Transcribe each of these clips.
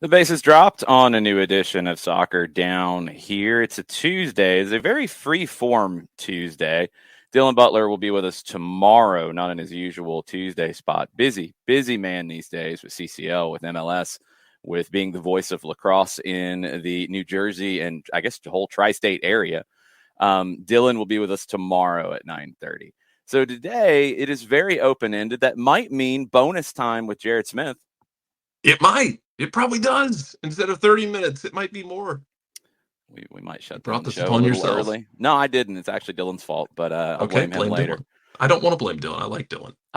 The base is dropped on a new edition of Soccer Down Here. It's a Tuesday. It's a very free-form Tuesday. Dylan Butler will be with us tomorrow, not in his usual Tuesday spot. Busy man these days with CCL, with MLS, with being the voice of lacrosse in the New Jersey and I guess the whole tri-state area. Dylan will be with us tomorrow at 9:30. So today it is very open-ended. That might mean bonus time with Jared Smith. It might. It probably does. Instead of 30 minutes, it might be more. We might shut down the show a little early. No, I didn't. It's actually Dylan's fault, but I'll blame him later. Dylan. I don't want to blame Dylan. I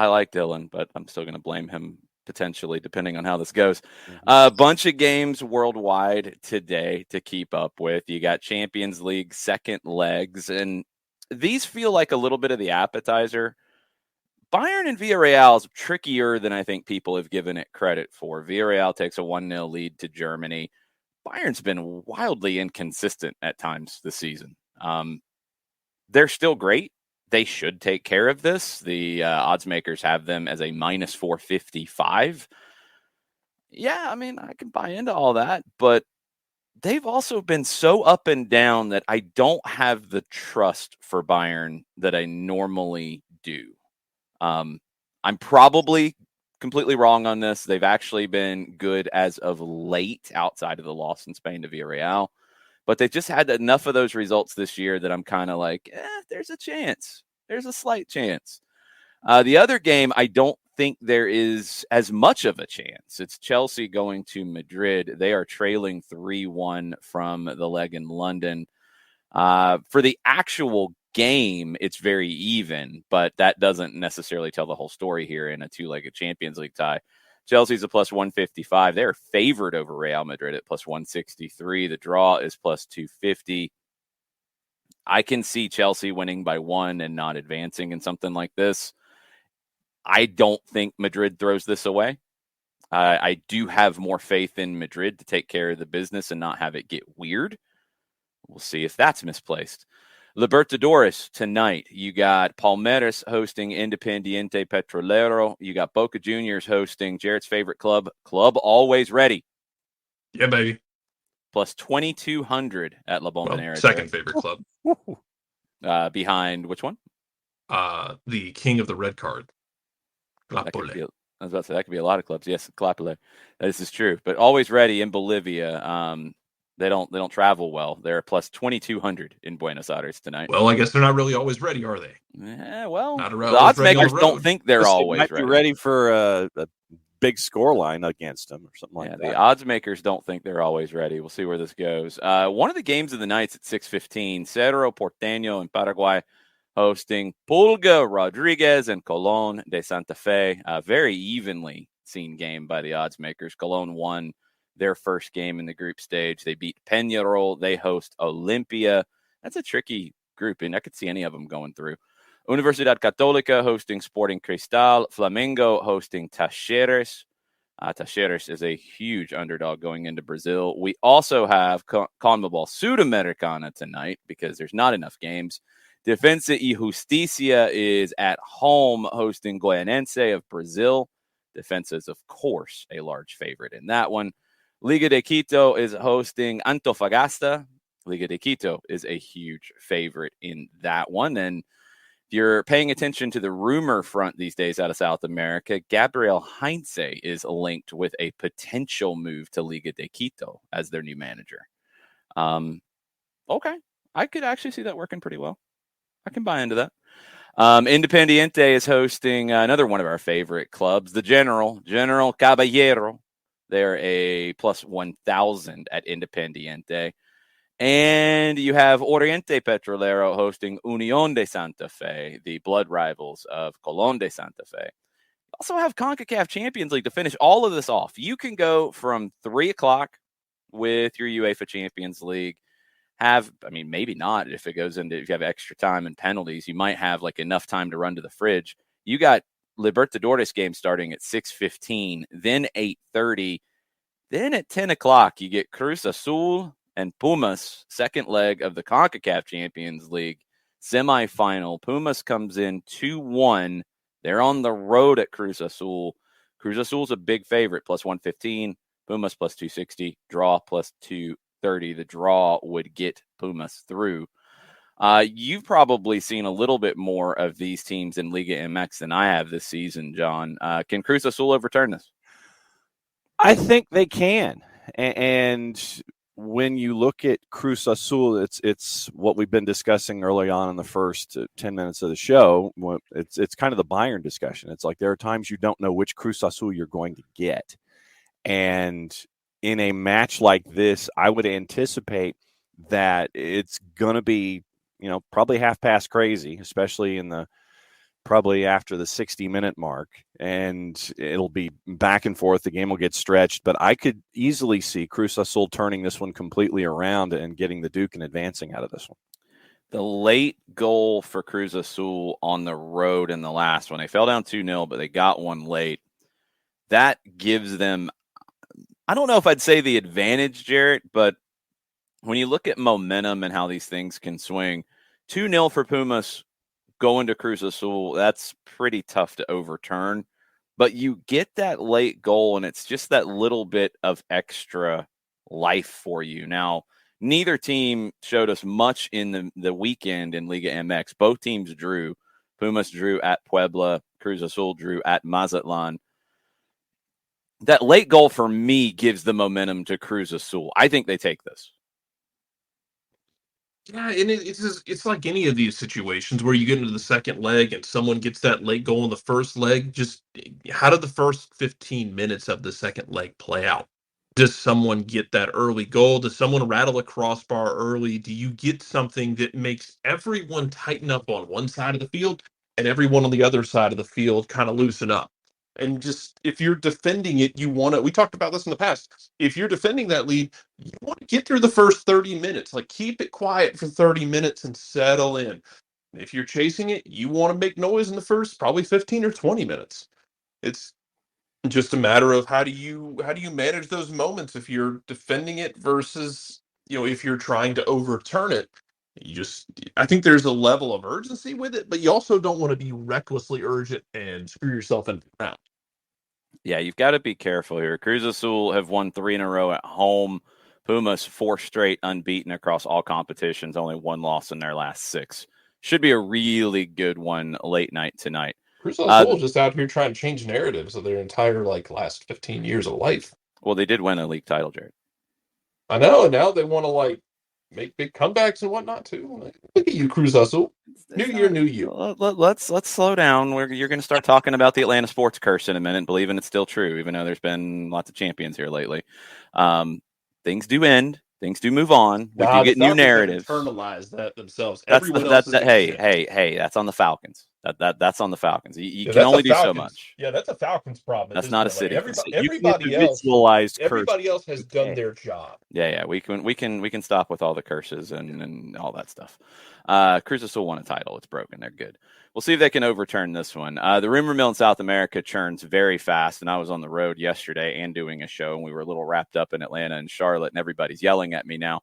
like Dylan. But I'm still going to blame him potentially, depending on how this goes. A bunch of games worldwide today to keep up with. You got Champions League second legs, and these feel like a little bit of the appetizer. Bayern and Villarreal is trickier than I think people have given it credit for. Villarreal takes a 1-0 lead to Germany. Bayern's been wildly inconsistent at times this season. They're still great. They should take care of this. The odds makers have them as a minus 455. Yeah, I mean, I can buy into all that, but they've also been so up and down that I don't have the trust for Bayern that I normally do. I'm probably completely wrong on this. They've actually been good as of late outside of the loss in Spain to Villarreal, but they've just had enough of those results this year that I'm kind of like, there's a chance. There's a slight chance. The other game, I don't think there is as much of a chance. It's Chelsea going to Madrid. They are trailing 3-1 from the leg in London. For the actual game, it's very even, but that doesn't necessarily tell the whole story here in a two-legged Champions League tie. Chelsea's a plus 155. They're favored over Real Madrid at plus 163. The draw is plus 250. I can see Chelsea winning by one and not advancing in something like this. I don't think Madrid throws this away. I do have more faith in Madrid to take care of the business and not have it get weird. We'll see if that's misplaced. Libertadores tonight. You got Palmeiras hosting Independiente Petrolero. You got Boca Juniors hosting Jared's favorite club, Club Always Ready. Yeah, baby. Plus 2,200 at La Bombonera. Second favorite club. Behind which one? The king of the red card. I was about to say, that could be a lot of clubs. Yes, Clapole. This is true. But Always Ready in Bolivia. They don't travel well. They're plus 2,200 in Buenos Aires tonight. Well, I guess they're not really always ready, are they? Yeah, well, the odds makers don't think they're always ready. Be ready for a big score line against them or something like that. The odds makers don't think they're always ready. We'll see where this goes. One of the games of the night's at 6:15. Cerro Porteño in Paraguay hosting Pulga Rodriguez and Colón de Santa Fe. Very evenly seen game by the odds makers. Colón won their first game in the group stage. They beat Peñarol. They host Olimpia. That's a tricky group, and I could see any of them going through. Universidad Católica hosting Sporting Cristal. Flamengo hosting Talleres. Talleres is a huge underdog going into Brazil. We also have CONMEBOL Sudamericana tonight because there's not enough games. Defensa y Justicia is at home hosting Goianense of Brazil. Defensa is, of course, a large favorite in that one. Liga de Quito is hosting Antofagasta. Liga de Quito is a huge favorite in that one. And if you're paying attention to the rumor front these days out of South America, Gabriel Heinze is linked with a potential move to Liga de Quito as their new manager. Okay. I could actually see that working pretty well. I can buy into that. Independiente is hosting another one of our favorite clubs, the General Caballero. They're a plus 1,000 at Independiente. And you have Oriente Petrolero hosting Unión de Santa Fe, the blood rivals of Colón de Santa Fe. You also have CONCACAF Champions League to finish all of this off. You can go from 3 o'clock with your UEFA Champions League. Maybe not if it goes into, if you have extra time and penalties, you might have like enough time to run to the fridge. You got Libertadores game starting at 6:15, then 8:30. Then at 10 o'clock, you get Cruz Azul and Pumas, second leg of the CONCACAF Champions League semifinal. Pumas comes in 2-1. They're on the road at Cruz Azul. Cruz Azul's a big favorite, plus 115. Pumas plus 260, draw plus 230. The draw would get Pumas through. You've probably seen a little bit more of these teams in Liga MX than I have this season, John. Can Cruz Azul overturn this? I think they can. And when you look at Cruz Azul, it's what we've been discussing early on in the first 10 minutes of the show. It's kind of the Bayern discussion. It's like there are times you don't know which Cruz Azul you're going to get. And in a match like this, I would anticipate that it's going to be, probably half past crazy, especially probably after the 60-minute mark, and it'll be back and forth. The game will get stretched, but I could easily see Cruz Azul turning this one completely around and getting the Duke and advancing out of this one. The late goal for Cruz Azul on the road in the last one, they fell down 2-0, but they got one late. That gives them, I don't know if I'd say the advantage, Jarrett, but when you look at momentum and how these things can swing, 2-0 for Pumas going to Cruz Azul, that's pretty tough to overturn. But you get that late goal, and it's just that little bit of extra life for you. Now, neither team showed us much in the weekend in Liga MX. Both teams drew. Pumas drew at Puebla. Cruz Azul drew at Mazatlan. That late goal for me gives the momentum to Cruz Azul. I think they take this. Yeah, and it's like any of these situations where you get into the second leg and someone gets that late goal in the first leg. Just how did the first 15 minutes of the second leg play out? Does someone get that early goal? Does someone rattle a crossbar early? Do you get something that makes everyone tighten up on one side of the field and everyone on the other side of the field kind of loosen up? And just if you're defending it, we talked about this in the past. If you're defending that lead, you want to get through the first 30 minutes. Like, keep it quiet for 30 minutes and settle in. If you're chasing it, you want to make noise in the first probably 15 or 20 minutes. It's just a matter of how do you manage those moments if you're defending it versus, if you're trying to overturn it. I think there's a level of urgency with it, but you also don't want to be recklessly urgent and screw yourself into the ground. Yeah, you've got to be careful here. Cruz Azul have won 3 in a row at home. Pumas 4 straight unbeaten across all competitions, only 1 loss in their last 6. Should be a really good one late night tonight. Cruz Azul just out here trying to change narratives of their entire last 15 years of life. Well, they did win a league title, Jared. I know, and now they want to make big comebacks and whatnot too. Look at you, Cruz Azul. New year, new you. Let's slow down. You're going to start talking about the Atlanta sports curse in a minute, believing it's still true, even though there's been lots of champions here lately. Things do end. Things do move on. We do get new narratives. Internalize that themselves. Hey, that's on the Falcons. That's on the Falcons. You can only do so much. Yeah, that's a Falcons problem. That's not a city. Everybody else has done their job. Yeah. We can stop with all the curses and all that stuff. Cruz Azul won a title. It's broken. They're good. We'll see if they can overturn this one. The rumor mill in South America churns very fast, and I was on the road yesterday and doing a show, and we were a little wrapped up in Atlanta and Charlotte, and everybody's yelling at me now.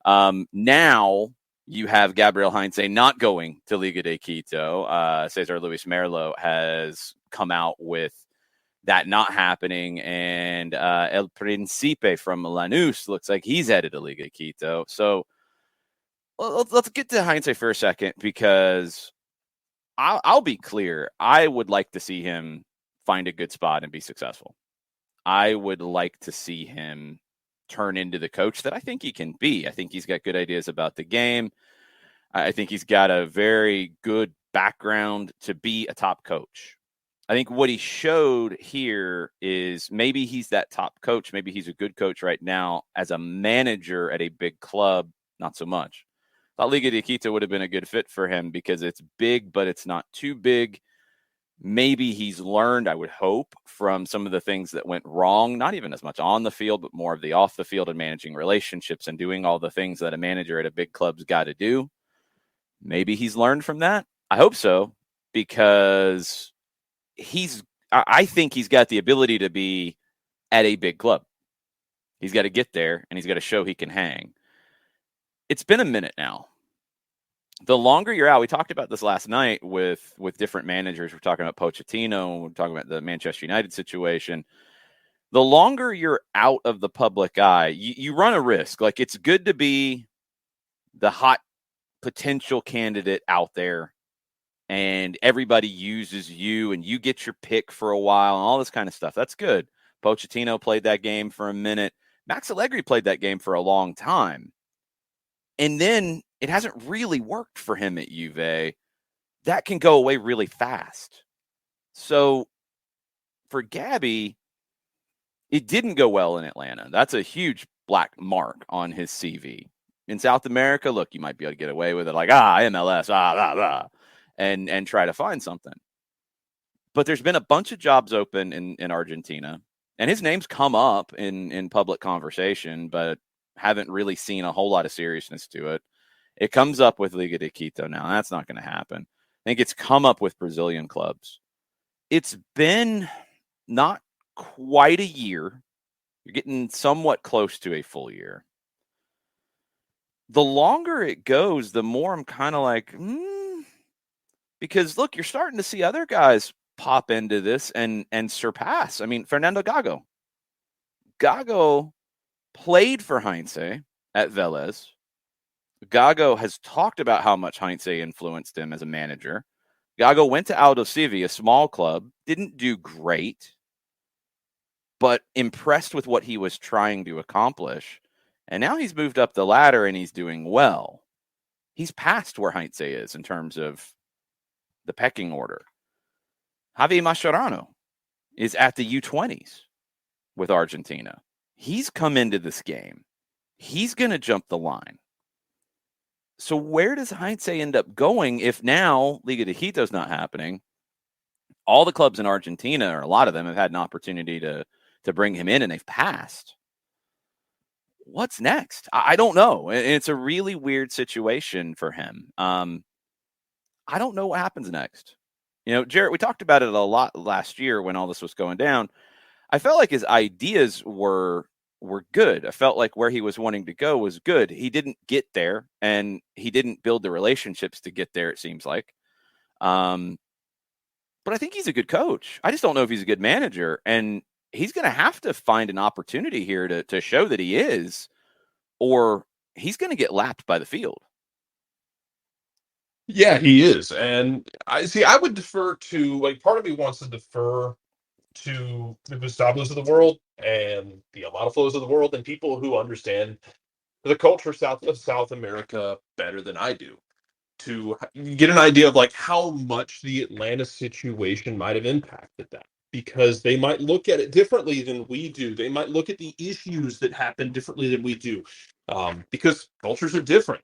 Now you have Gabriel Heinze not going to Liga de Quito. Cesar Luis Merlo has come out with that not happening, and El Principe from Lanús looks like he's headed to Liga de Quito. So let's get to Heinze for a second, because I'll be clear. I would like to see him find a good spot and be successful. I would like to see him turn into the coach that I think he can be. I think he's got good ideas about the game. I think he's got a very good background to be a top coach. I think what he showed here is maybe he's that top coach. Maybe he's a good coach right now. As a manager at a big club, not so much. I thought Liga de Quito would have been a good fit for him because it's big, but it's not too big. Maybe he's learned, I would hope, from some of the things that went wrong, not even as much on the field, but more of the off the field and managing relationships and doing all the things that a manager at a big club's got to do. Maybe he's learned from that. I hope so, because I think he's got the ability to be at a big club. He's got to get there, and he's got to show he can hang. It's been a minute now. The longer you're out, we talked about this last night with different managers. We're talking about Pochettino. We're talking about the Manchester United situation. the longer you're out of the public eye, you run a risk. Like, it's good to be the hot potential candidate out there, and everybody uses you, and you get your pick for a while, and all this kind of stuff. That's good. Pochettino played that game for a minute. Max Allegri played that game for a long time. And then it hasn't really worked for him at Juve. That can go away really fast. So for Gabby, it didn't go well in Atlanta. That's a huge black mark on his CV. In South America, look, you might be able to get away with it, like, MLS, blah, blah, and try to find something. But there's been a bunch of jobs open in Argentina, and his name's come up in public conversation, but haven't really seen a whole lot of seriousness to it. It comes up with Liga de Quito now. That's not going to happen. I think it's come up with Brazilian clubs. It's been not quite a year. You're getting somewhat close to a full year. The longer it goes, the more I'm kind of like, because look, you're starting to see other guys pop into this and surpass. I mean, Fernando Gago. Gago played for Heinze at Vélez. Gago has talked about how much Heinze influenced him as a manager. Gago went to Aldo Civi, a small club, didn't do great, but impressed with what he was trying to accomplish. And now he's moved up the ladder and he's doing well. He's past where Heinze is in terms of the pecking order. Javi Mascherano is at the U20s with Argentina. He's come into this game. He's going to jump the line. So where does Heinze end up going if now Liga de Quito is not happening? All the clubs in Argentina, or a lot of them, have had an opportunity to bring him in, and they've passed. What's next? I don't know. It's a really weird situation for him. I don't know what happens next. You know, Jarrett, we talked about it a lot last year when all this was going down. I felt like his ideas were good. I felt like where he was wanting to go was good. He didn't get there, and he didn't build the relationships to get there, it seems like. But I think he's a good coach. I just don't know if he's a good manager, and he's going to have to find an opportunity here to show that he is, or he's going to get lapped by the field. Yeah, he is. And I would defer to, like, part of me wants to defer to the Gustavos of the world and the Amatoflos of the world and people who understand the culture of South America better than I do, to get an idea of like how much the Atlanta situation might have impacted that, because they might look at it differently than we do. They might look at the issues that happen differently than we do, because cultures are different.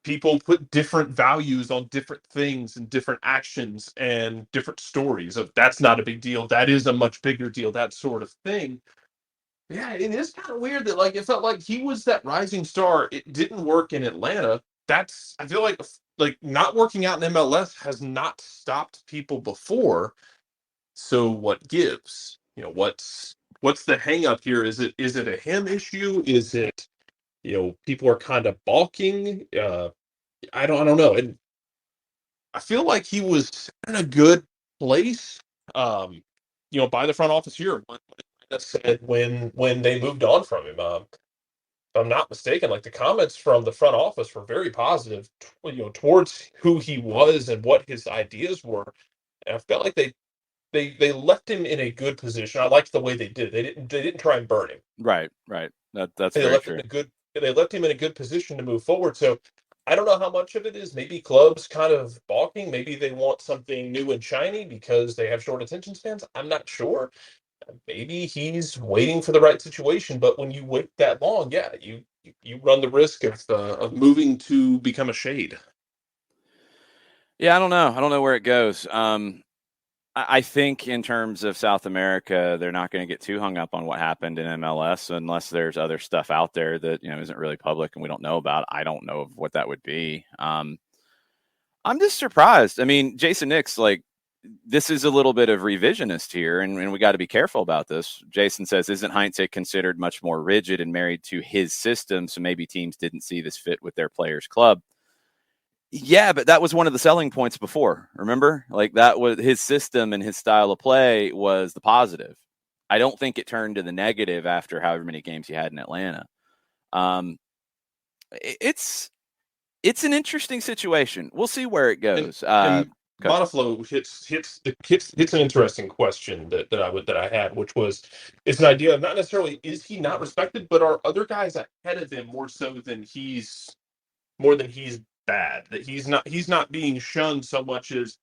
People put different values on different things and different actions and different stories of that's not a big deal, that is a much bigger deal, that sort of thing. Yeah, it is kind of weird that, like, it felt like he was that rising star. It didn't work in Atlanta. I feel like not working out in MLS has not stopped people before. So what gives? You know, what's the hang up here? Is it a him issue? Is it, people are kind of balking? I don't know. And I feel like he was in a good place, by the front office here. Said when they moved on from him. If I'm not mistaken, like, the comments from the front office were very positive, towards who he was and what his ideas were. And I felt like they left him in a good position. I liked the way they did it. They didn't try and burn him. Right. That's very true. They left him in a good position to move forward. So I don't know how much of it is maybe clubs kind of balking. Maybe they want something new and shiny because they have short attention spans. I'm not sure. Maybe he's waiting for the right situation, but when you wait that long, yeah, you run the risk of moving to become a shade. Yeah, I don't know where it goes. I think in terms of South America, they're not going to get too hung up on what happened in MLS unless there's other stuff out there that isn't really public and we don't know about. I don't know what that would be. I'm just surprised. I mean, Jason Nix, like, this is a little bit of revisionist here, and we got to be careful about this. Jason says, isn't Heinze considered much more rigid and married to his system, so maybe teams didn't see this fit with their players' club? Yeah, but that was one of the selling points before, remember? Like, that was his system and his style of play was the positive. I don't think it turned to the negative after however many games he had in Atlanta. It's an interesting situation. We'll see where it goes. And Boniflo hits an interesting question that I had, which was, it's an idea of not necessarily is he not respected, but are other guys ahead of him more than he's bad, that he's not being shunned so much as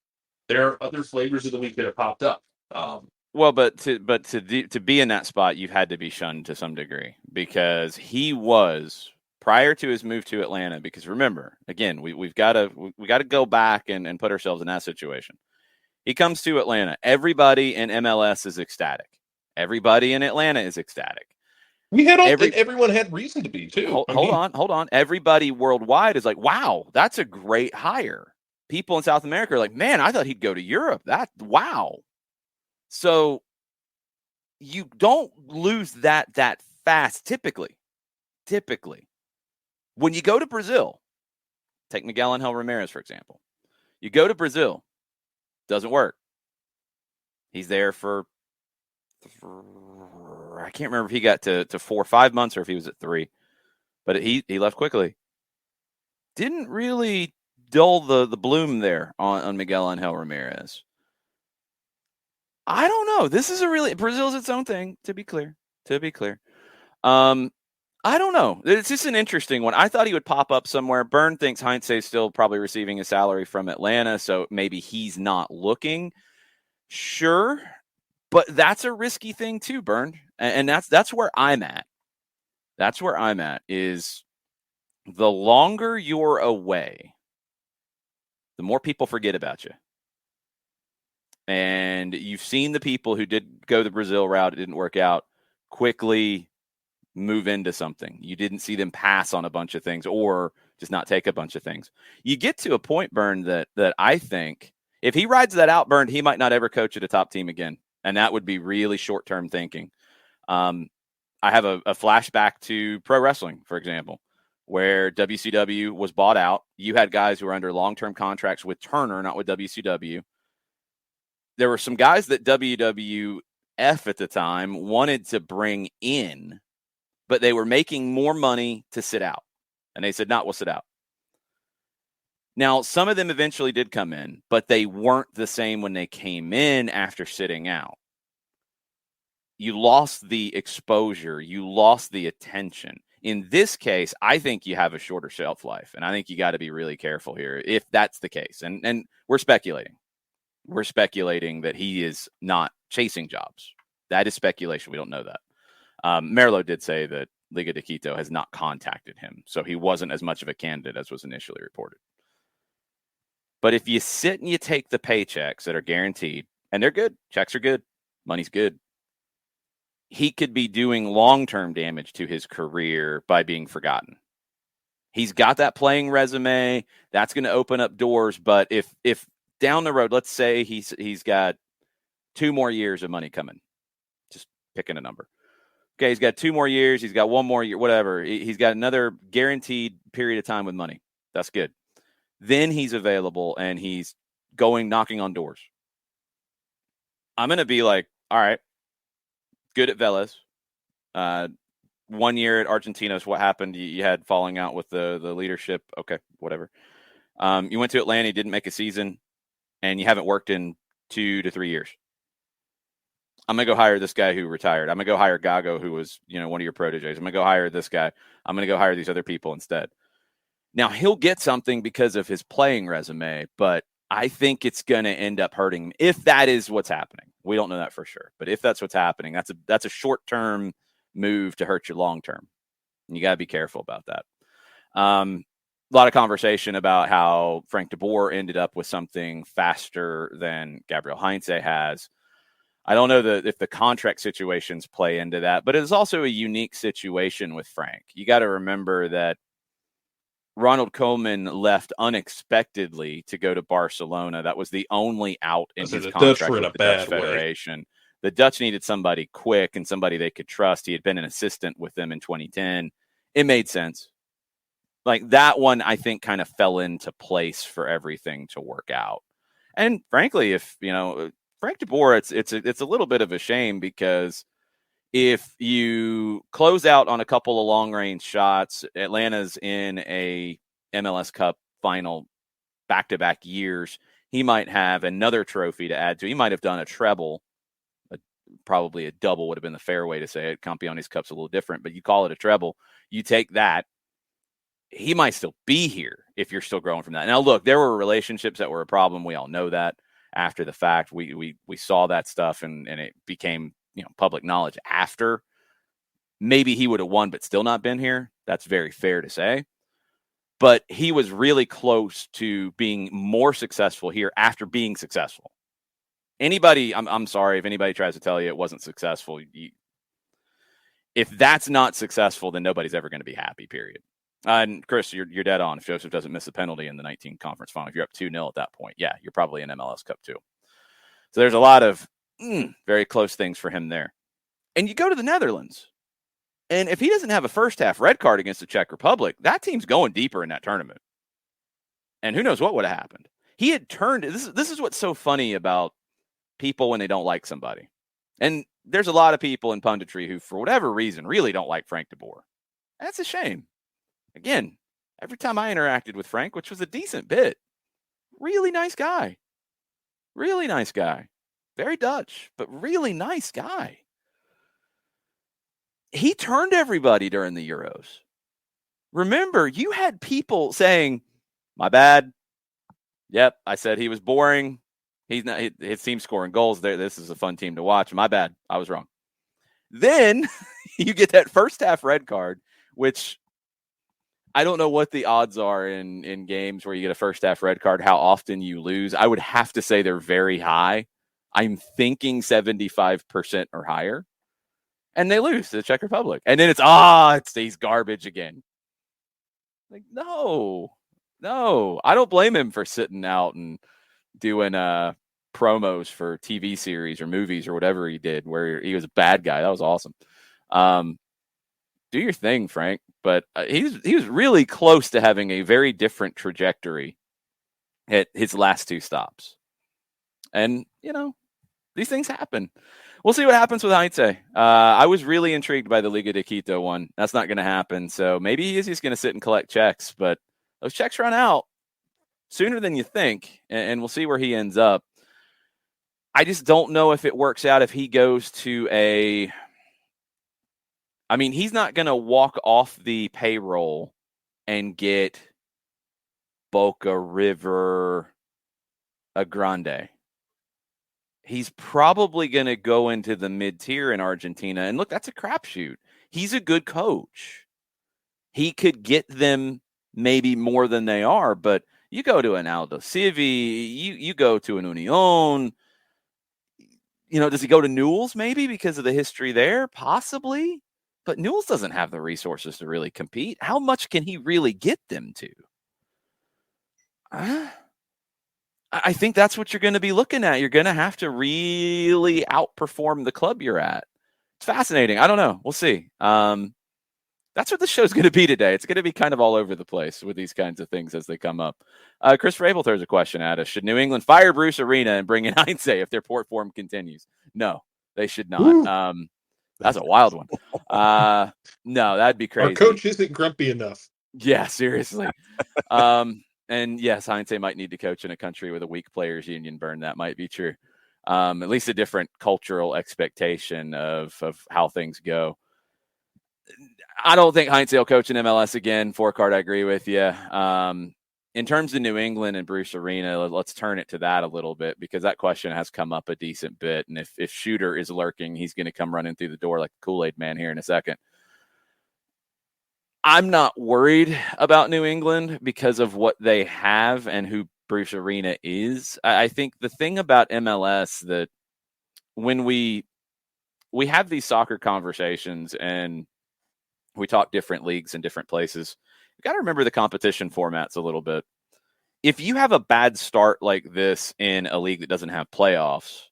there are other flavors of the week that have popped up. Well, but to be in that spot, you've had to be shunned to some degree, because he was, prior to his move to Atlanta, because remember, again, we've got to go back and put ourselves in that situation. He comes to Atlanta. Everybody in MLS is ecstatic. Everybody in Atlanta is ecstatic. Everyone had reason to be too. Hold on. Everybody worldwide is like, wow, that's a great hire. People in South America are like, man, I thought he'd go to Europe. Wow. So you don't lose that fast typically. When you go to Brazil, take Miguel Angel Ramirez, for example. You go to Brazil, doesn't work. He's there for I can't remember if he got to 4 or 5 months or if he was at 3, but he left quickly. Didn't really dull the bloom there on Miguel Angel Ramirez. I don't know. This is Brazil's its own thing, to be clear. I don't know. It's just an interesting one. I thought he would pop up somewhere. Byrne thinks Heinze is still probably receiving a salary from Atlanta, so maybe he's not looking. Sure, but that's a risky thing too, Byrne. And that's where I'm at. That's where I'm at, is the longer you're away, the more people forget about you. And you've seen the people who did go the Brazil route, it didn't work out, quickly move into something. You didn't see them pass on a bunch of things or just not take a bunch of things. You get to a point, Byrne, that I think if he rides that out, Byrne, he might not ever coach at a top team again. And that would be really short-term thinking. I have a flashback to pro wrestling, for example, where WCW was bought out. You had guys who were under long-term contracts with Turner, not with WCW. There were some guys that WWF at the time wanted to bring in, but they were making more money to sit out. And they said, no, we'll sit out. Now, some of them eventually did come in, but they weren't the same when they came in after sitting out. You lost the exposure. You lost the attention. In this case, I think you have a shorter shelf life, and I think you got to be really careful here if that's the case. And we're speculating. We're speculating that he is not chasing jobs. That is speculation. We don't know that. Merlo did say that Liga de Quito has not contacted him, so he wasn't as much of a candidate as was initially reported. But if you sit and you take the paychecks that are guaranteed, and they're good, checks are good, money's good, he could be doing long-term damage to his career by being forgotten. He's got that playing resume. That's going to open up doors. But if down the road, let's say he's got 2 more years of money coming, just picking a number. Okay, he's got 2 more years. He's got 1 more year, whatever. He's got another guaranteed period of time with money. That's good. Then he's available and he's knocking on doors. I'm going to be like, all right, good at Vélez. 1 year at Argentinos, what happened? You had falling out with the leadership. Okay, whatever. You went to Atlanta, didn't make a season, and you haven't worked in 2 to 3 years. I'm going to go hire this guy who retired. I'm going to go hire Gago, who was, one of your proteges. I'm going to go hire this guy. I'm going to go hire these other people instead. Now, he'll get something because of his playing resume, but I think it's going to end up hurting him if that is what's happening. We don't know that for sure. But if that's what's happening, that's a short-term move to hurt you long-term. And you got to be careful about that. A lot of conversation about how Frank de Boer ended up with something faster than Gabriel Heinze has. I don't know if the contract situations play into that, but it's also a unique situation with Frank. You got to remember that Ronald Koeman left unexpectedly to go to Barcelona. That was the only out in his contract with the Dutch Federation. The Dutch needed somebody quick and somebody they could trust. He had been an assistant with them in 2010. It made sense. Like that one, I think, kind of fell into place for everything to work out. And frankly, if Frank de Boer, it's a little bit of a shame because if you close out on a couple of long-range shots, Atlanta's in a MLS Cup final back-to-back years. He might have another trophy to add to. He might have done a treble. Probably a double would have been the fair way to say it. Campiones Cup's a little different, but you call it a treble. You take that. He might still be here if you're still growing from that. Now, look, there were relationships that were a problem. We all know that after the fact. We saw that stuff, and it became public knowledge after. Maybe he would have won but still not been here. That's very fair to say. But he was really close to being more successful here after being successful. Anybody, I'm sorry if anybody tries to tell you it wasn't successful. If that's not successful, then nobody's ever going to be happy, period. And Chris, you're dead on. If Joseph doesn't miss a penalty in the 19 conference final, if you're up 2-0 at that point, yeah, you're probably in MLS Cup too. So there's a lot of very close things for him there. And you go to the Netherlands, and if he doesn't have a first half red card against the Czech Republic, that team's going deeper in that tournament. And who knows what would have happened. He had turned. This is what's so funny about people when they don't like somebody. And there's a lot of people in punditry who, for whatever reason, really don't like Frank de Boer. That's a shame. Again, every time I interacted with Frank, which was a decent bit, really nice guy. Really nice guy. Very Dutch, but really nice guy. He turned everybody during the Euros. Remember, you had people saying, my bad. Yep, I said he was boring. He's not. His team's scoring goals. This is a fun team to watch. My bad. I was wrong. Then you get that first half red card, which I don't know what the odds are in games where you get a first half red card, how often you lose. I would have to say they're very high. I'm thinking 75% or higher. And they lose to the Czech Republic. And then he's garbage again. Like, no. I don't blame him for sitting out and doing promos for TV series or movies or whatever he did where he was a bad guy. That was awesome. Do your thing, Frank. But he was really close to having a very different trajectory at his last two stops. And, these things happen. We'll see what happens with Heinze. I was really intrigued by the Liga de Quito one. That's not going to happen. So maybe he is just going to sit and collect checks. But those checks run out sooner than you think. And we'll see where he ends up. I just don't know if it works out if he goes to he's not going to walk off the payroll and get Boca, River, a Grande. He's probably going to go into the mid-tier in Argentina. And look, that's a crapshoot. He's a good coach. He could get them maybe more than they are, but you go to an Aldo Civi, you go to an Union. Does he go to Newell's maybe because of the history there? Possibly. But Newell's doesn't have the resources to really compete. How much can he really get them to? I think that's what you're going to be looking at. You're going to have to really outperform the club you're at. It's fascinating. I don't know. We'll see. That's what the show's going to be today. It's going to be kind of all over the place with these kinds of things as they come up. Chris Rabel throws a question at us. Should New England fire Bruce Arena and bring in Heinze if their poor form continues? No, they should not. That's a wild one. No, that'd be crazy. Our coach isn't grumpy enough. Yeah, seriously. And yes, Heinze might need to coach in a country with a weak players union. Burn, that might be true. At least a different cultural expectation of how things go. I don't think Heinze will coach in MLS again. Forecard, I agree with you. In terms of New England and Bruce Arena, let's turn it to that a little bit because that question has come up a decent bit. And if Shooter is lurking, he's going to come running through the door like the Kool-Aid man here in a second. I'm not worried about New England because of what they have and who Bruce Arena is. I think the thing about MLS that when we have these soccer conversations and we talk different leagues in different places, you got to remember the competition formats a little bit. If you have a bad start like this in a league that doesn't have playoffs,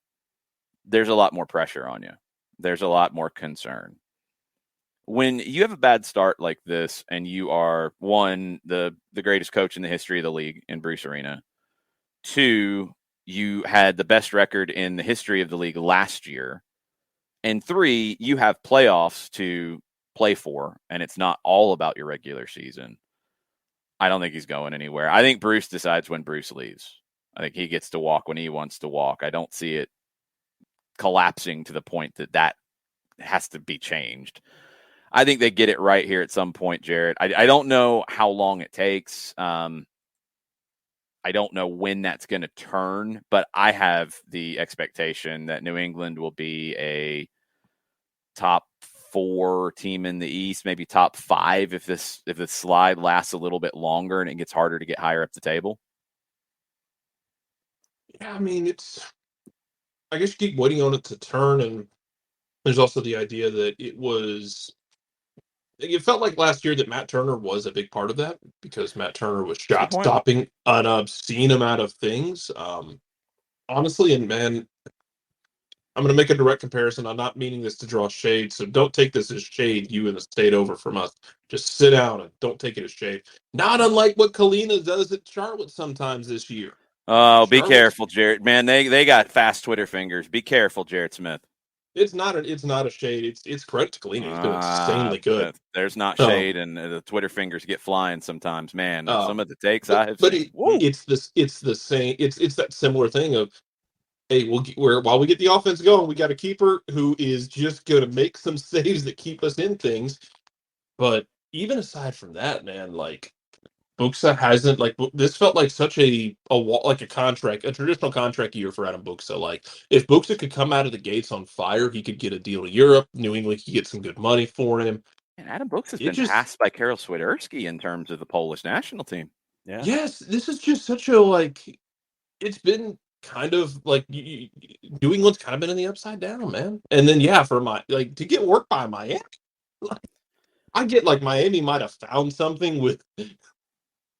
there's a lot more pressure on you. There's a lot more concern. When you have a bad start like this and you are, one, the greatest coach in the history of the league in Bruce Arena, two, you had the best record in the history of the league last year, And 3, you have playoffs to play for, and it's not all about your regular season. I don't think he's going anywhere. I think Bruce decides when Bruce leaves. I think he gets to walk when he wants to walk. I don't see it collapsing to the point that has to be changed. I think they get it right here at some point, Jarrett. I don't know how long it takes. I don't know when that's going to turn, but I have the expectation that New England will be a top 4 team in the East, maybe top 5 if the slide lasts a little bit longer and it gets harder to get higher up the table. Yeah, I mean, I guess you keep waiting on it to turn, and there's also the idea that it felt like last year that Matt Turner was a big part of that, because Matt Turner was shot stopping an obscene amount of things. Honestly, and man, I'm going to make a direct comparison. I'm not meaning this to draw shade, so don't take this as shade, you in the state over from us. Just sit down and don't take it as shade. Not unlike what Kalina does at Charlotte sometimes this year. Oh, be careful, Jarrett. Man, they got fast Twitter fingers. Be careful, Jarrett Smith. It's not a shade. It's credit to Kalina. He's doing insanely good. There's not shade, and the Twitter fingers get flying sometimes. Man, some of the takes I have seen. It's the same. It's that similar thing of, hey, while we get the offense going, we got a keeper who is just going to make some saves that keep us in things. But even aside from that, man, like, Buxa hasn't, like, this felt like such a contract, a traditional contract year for Adam Buxa. Like, if Buxa could come out of the gates on fire, he could get a deal to Europe. New England could get some good money for him. And Adam Buxa has been passed by Karol Swiderski in terms of the Polish national team. Yeah. Yes, this is just such a, like, it's been kind of like New England's kind of been in the upside down, man. And then, for to get worked by Miami, I get like Miami might have found something with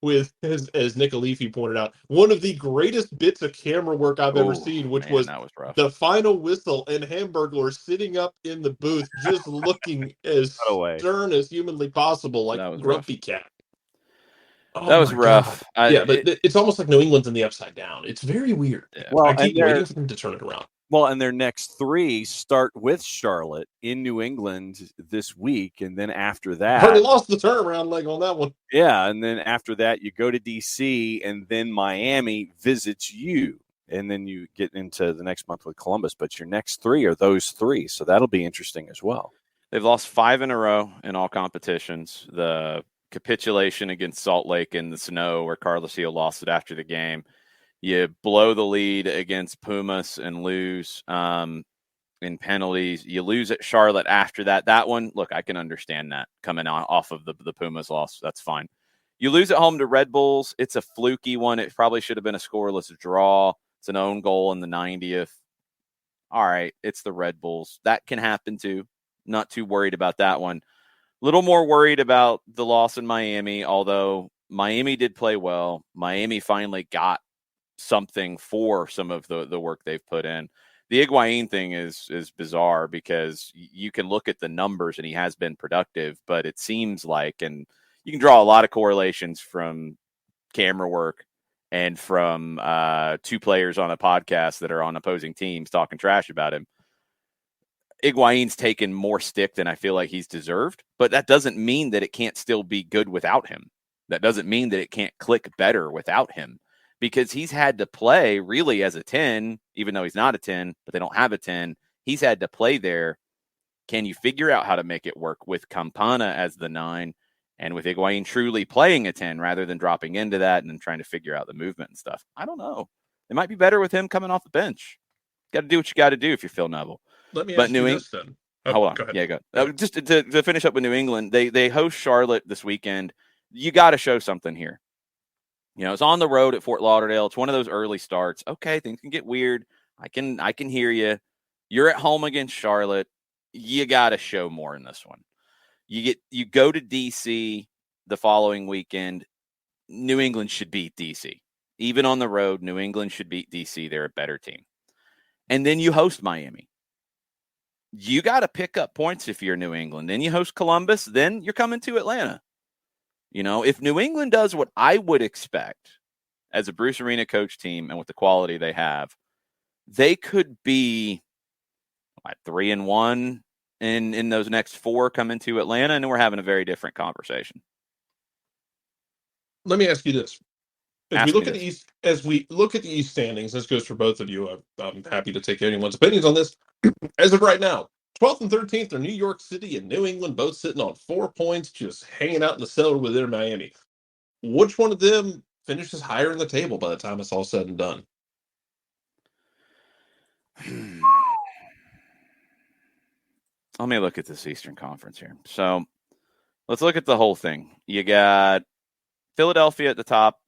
as Nick Alifi pointed out, one of the greatest bits of camera work I've ever seen, which was the final whistle and Hamburglar sitting up in the booth, just looking as stern as humanly possible, like Grumpy Cat. Oh, that was rough. But it's almost like New England's in the upside down. It's very weird. Yeah. Well, I keep waiting for them to turn it around. Well, and their next 3 start with Charlotte in New England this week, and then after that, already lost the turnaround leg on that one. Yeah, and then after that, you go to DC, and then Miami visits you, and then you get into the next month with Columbus. But your next 3 are those 3, so that'll be interesting as well. They've lost 5 in a row in all competitions. The capitulation against Salt Lake in the snow, where Carlos Hill lost it after the game. You blow the lead against Pumas and lose in penalties. You lose at Charlotte after that. That one, look, I can understand that coming off of the Pumas loss. That's fine. You lose at home to Red Bulls. It's a fluky one. It probably should have been a scoreless draw. It's an own goal in the 90th. All right, it's the Red Bulls. That can happen too. Not too worried about that one. Little more worried about the loss in Miami, although Miami did play well. Miami finally got something for some of the work they've put in. The Higuain thing is bizarre, because you can look at the numbers and he has been productive, but it seems like, and you can draw a lot of correlations from camera work and from 2 players on a podcast that are on opposing teams talking trash about him. Higuain's taken more stick than I feel like he's deserved, but that doesn't mean that it can't still be good without him. That doesn't mean that it can't click better without him, because he's had to play really as a 10, even though he's not a 10, but they don't have a 10. He's had to play there. Can you figure out how to make it work with Campana as the 9 and with Higuain truly playing a 10 rather than dropping into that and then trying to figure out the movement and stuff? I don't know. It might be better with him coming off the bench. Got to do what you got to do if you're Phil Neville. Let me ask you this then. Hold on. Go ahead. Yeah, go ahead. Just to finish up with New England, they host Charlotte this weekend. You got to show something here. You know, it's on the road at Fort Lauderdale. It's one of those early starts. Okay, things can get weird. I can hear you. You're at home against Charlotte. You got to show more in this one. You go to DC the following weekend. New England should beat DC. Even on the road, New England should beat DC. They're a better team. And then you host Miami. You got to pick up points if you're New England. Then you host Columbus. Then you're coming to Atlanta. You know, if New England does what I would expect as a Bruce Arena coach team and with the quality they have, they could be 3-1 in those next 4 coming to Atlanta, and we're having a very different conversation. Let me ask you this. As we look at the East standings, this goes for both of you. I'm happy to take anyone's opinions on this. As of right now, 12th and 13th are New York City and New England, both sitting on 4 points, just hanging out in the cellar with their Miami. Which one of them finishes higher in the table by the time it's all said and done? Let me look at this Eastern Conference here. So let's look at the whole thing. You got Philadelphia at the top.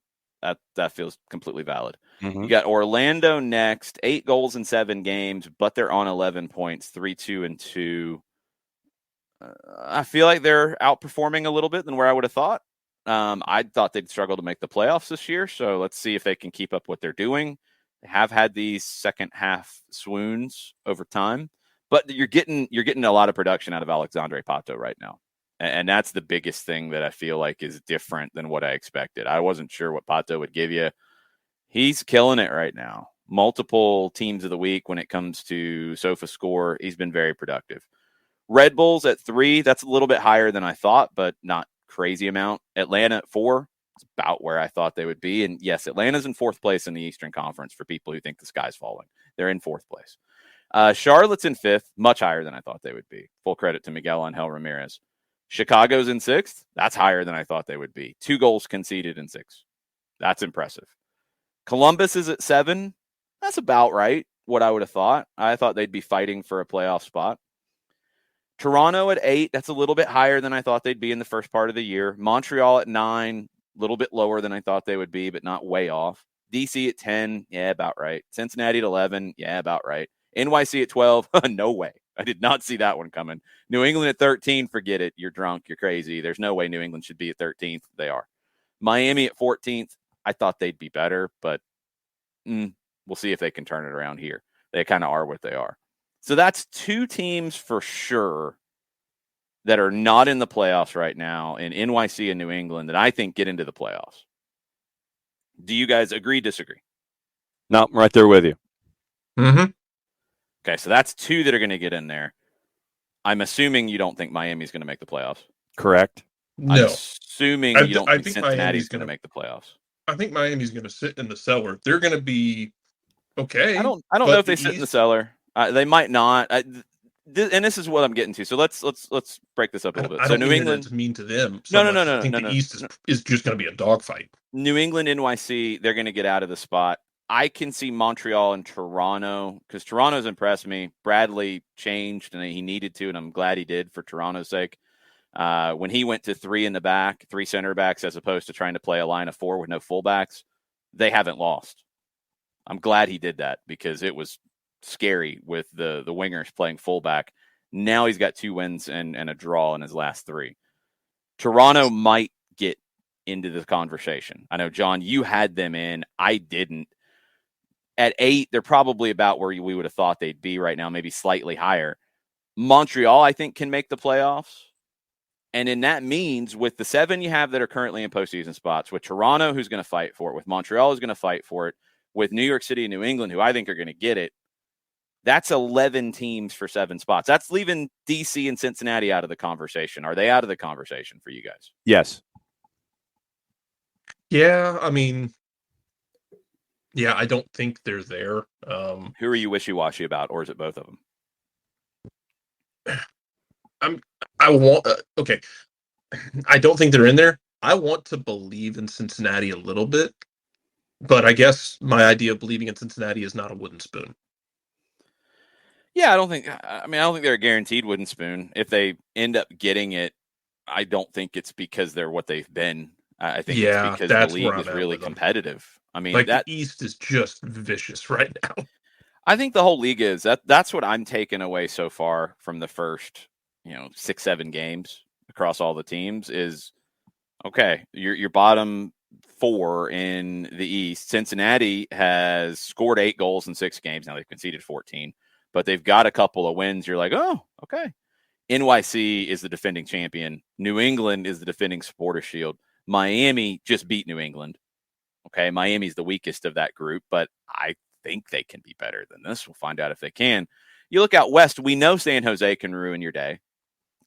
That feels completely valid. Mm-hmm. You got Orlando next, 8 goals in 7 games, but they're on 11 points, 3-2-2. I feel like they're outperforming a little bit than where I would have thought. I thought they'd struggle to make the playoffs this year, so let's see if they can keep up what they're doing. They have had these second half swoons over time, but you're getting a lot of production out of Alexandre Pato right now. And that's the biggest thing that I feel like is different than what I expected. I wasn't sure what Pato would give you. He's killing it right now. Multiple teams of the week when it comes to SofaScore. He's been very productive. Red Bulls at 3. That's a little bit higher than I thought, but not crazy amount. Atlanta at 4. It's about where I thought they would be. And yes, Atlanta's in 4th place in the Eastern Conference for people who think the sky's falling. They're in 4th place. Charlotte's in 5th, much higher than I thought they would be. Full credit to Miguel Angel Ramirez. Chicago's in 6th. That's higher than I thought they would be. 2 goals conceded in 6. That's impressive. Columbus is at 7. That's about right, what I would have thought. I thought they'd be fighting for a playoff spot. Toronto at 8. That's a little bit higher than I thought they'd be in the first part of the year. Montreal at 9. A little bit lower than I thought they would be, but not way off. DC at 10. Yeah, about right. Cincinnati at 11. Yeah, about right. NYC at 12. No way. I did not see that one coming. New England at 13. Forget it. You're drunk. You're crazy. There's no way New England should be at 13th. They are. Miami at 14th. I thought they'd be better, but we'll see if they can turn it around here. They kind of are what they are. So that's 2 teams for sure that are not in the playoffs right now in NYC and New England that I think get into the playoffs. Do you guys agree, disagree? No, I'm right there with you. Mm-hmm. Okay, so that's 2 that are going to get in there. I'm assuming you don't think Miami's going to make the playoffs. Correct. No. I'm assuming you don't think Cincinnati's going to make the playoffs. I think Miami's going to sit in the cellar. They're going to be okay. I don't know if they sit in the cellar. They might not. And this is what I'm getting to. So let's break this up a little bit. So New England is mean to them. No. I think the East is just going to be a dogfight. New England, NYC, they're going to get out of the spot. I can see Montreal and Toronto because Toronto's impressed me. Bradley changed and he needed to, and I'm glad he did for Toronto's sake. When he went to 3 in the back, 3 center backs, as opposed to trying to play a line of 4 with no fullbacks, they haven't lost. I'm glad he did that because it was scary with the wingers playing fullback. Now he's got 2 wins and a draw in his last 3. Toronto might get into the conversation. I know, John, you had them in. I didn't. At 8, they're probably about where we would have thought they'd be right now, maybe slightly higher. Montreal, I think, can make the playoffs. And then that means with the 7 you have that are currently in postseason spots, with Toronto, who's going to fight for it, with Montreal, who's going to fight for it, with New York City and New England, who I think are going to get it, that's 11 teams for 7 spots. That's leaving DC and Cincinnati out of the conversation. Are they out of the conversation for you guys? Yes. Yeah, I mean, yeah, I don't think they're there. Who are you wishy-washy about, or is it both of them? Okay. I don't think they're in there. I want to believe in Cincinnati a little bit, but I guess my idea of believing in Cincinnati is not a wooden spoon. Yeah, I don't think they're a guaranteed wooden spoon. If they end up getting it, I don't think it's because they're what they've been. I think it's because the league is really competitive. I mean, the East is just vicious right now. I think the whole league is. That's what I'm taking away so far from the first, 6-7 games across all the teams is, okay, your bottom 4 in the East. Cincinnati has scored 8 goals in 6 games. Now they've conceded 14, but they've got a couple of wins. You're like, oh, okay. NYC is the defending champion. New England is the defending Supporters Shield. Miami just beat New England. Okay, Miami's the weakest of that group, but I think they can be better than this. We'll find out if they can. You look out west, we know San Jose can ruin your day.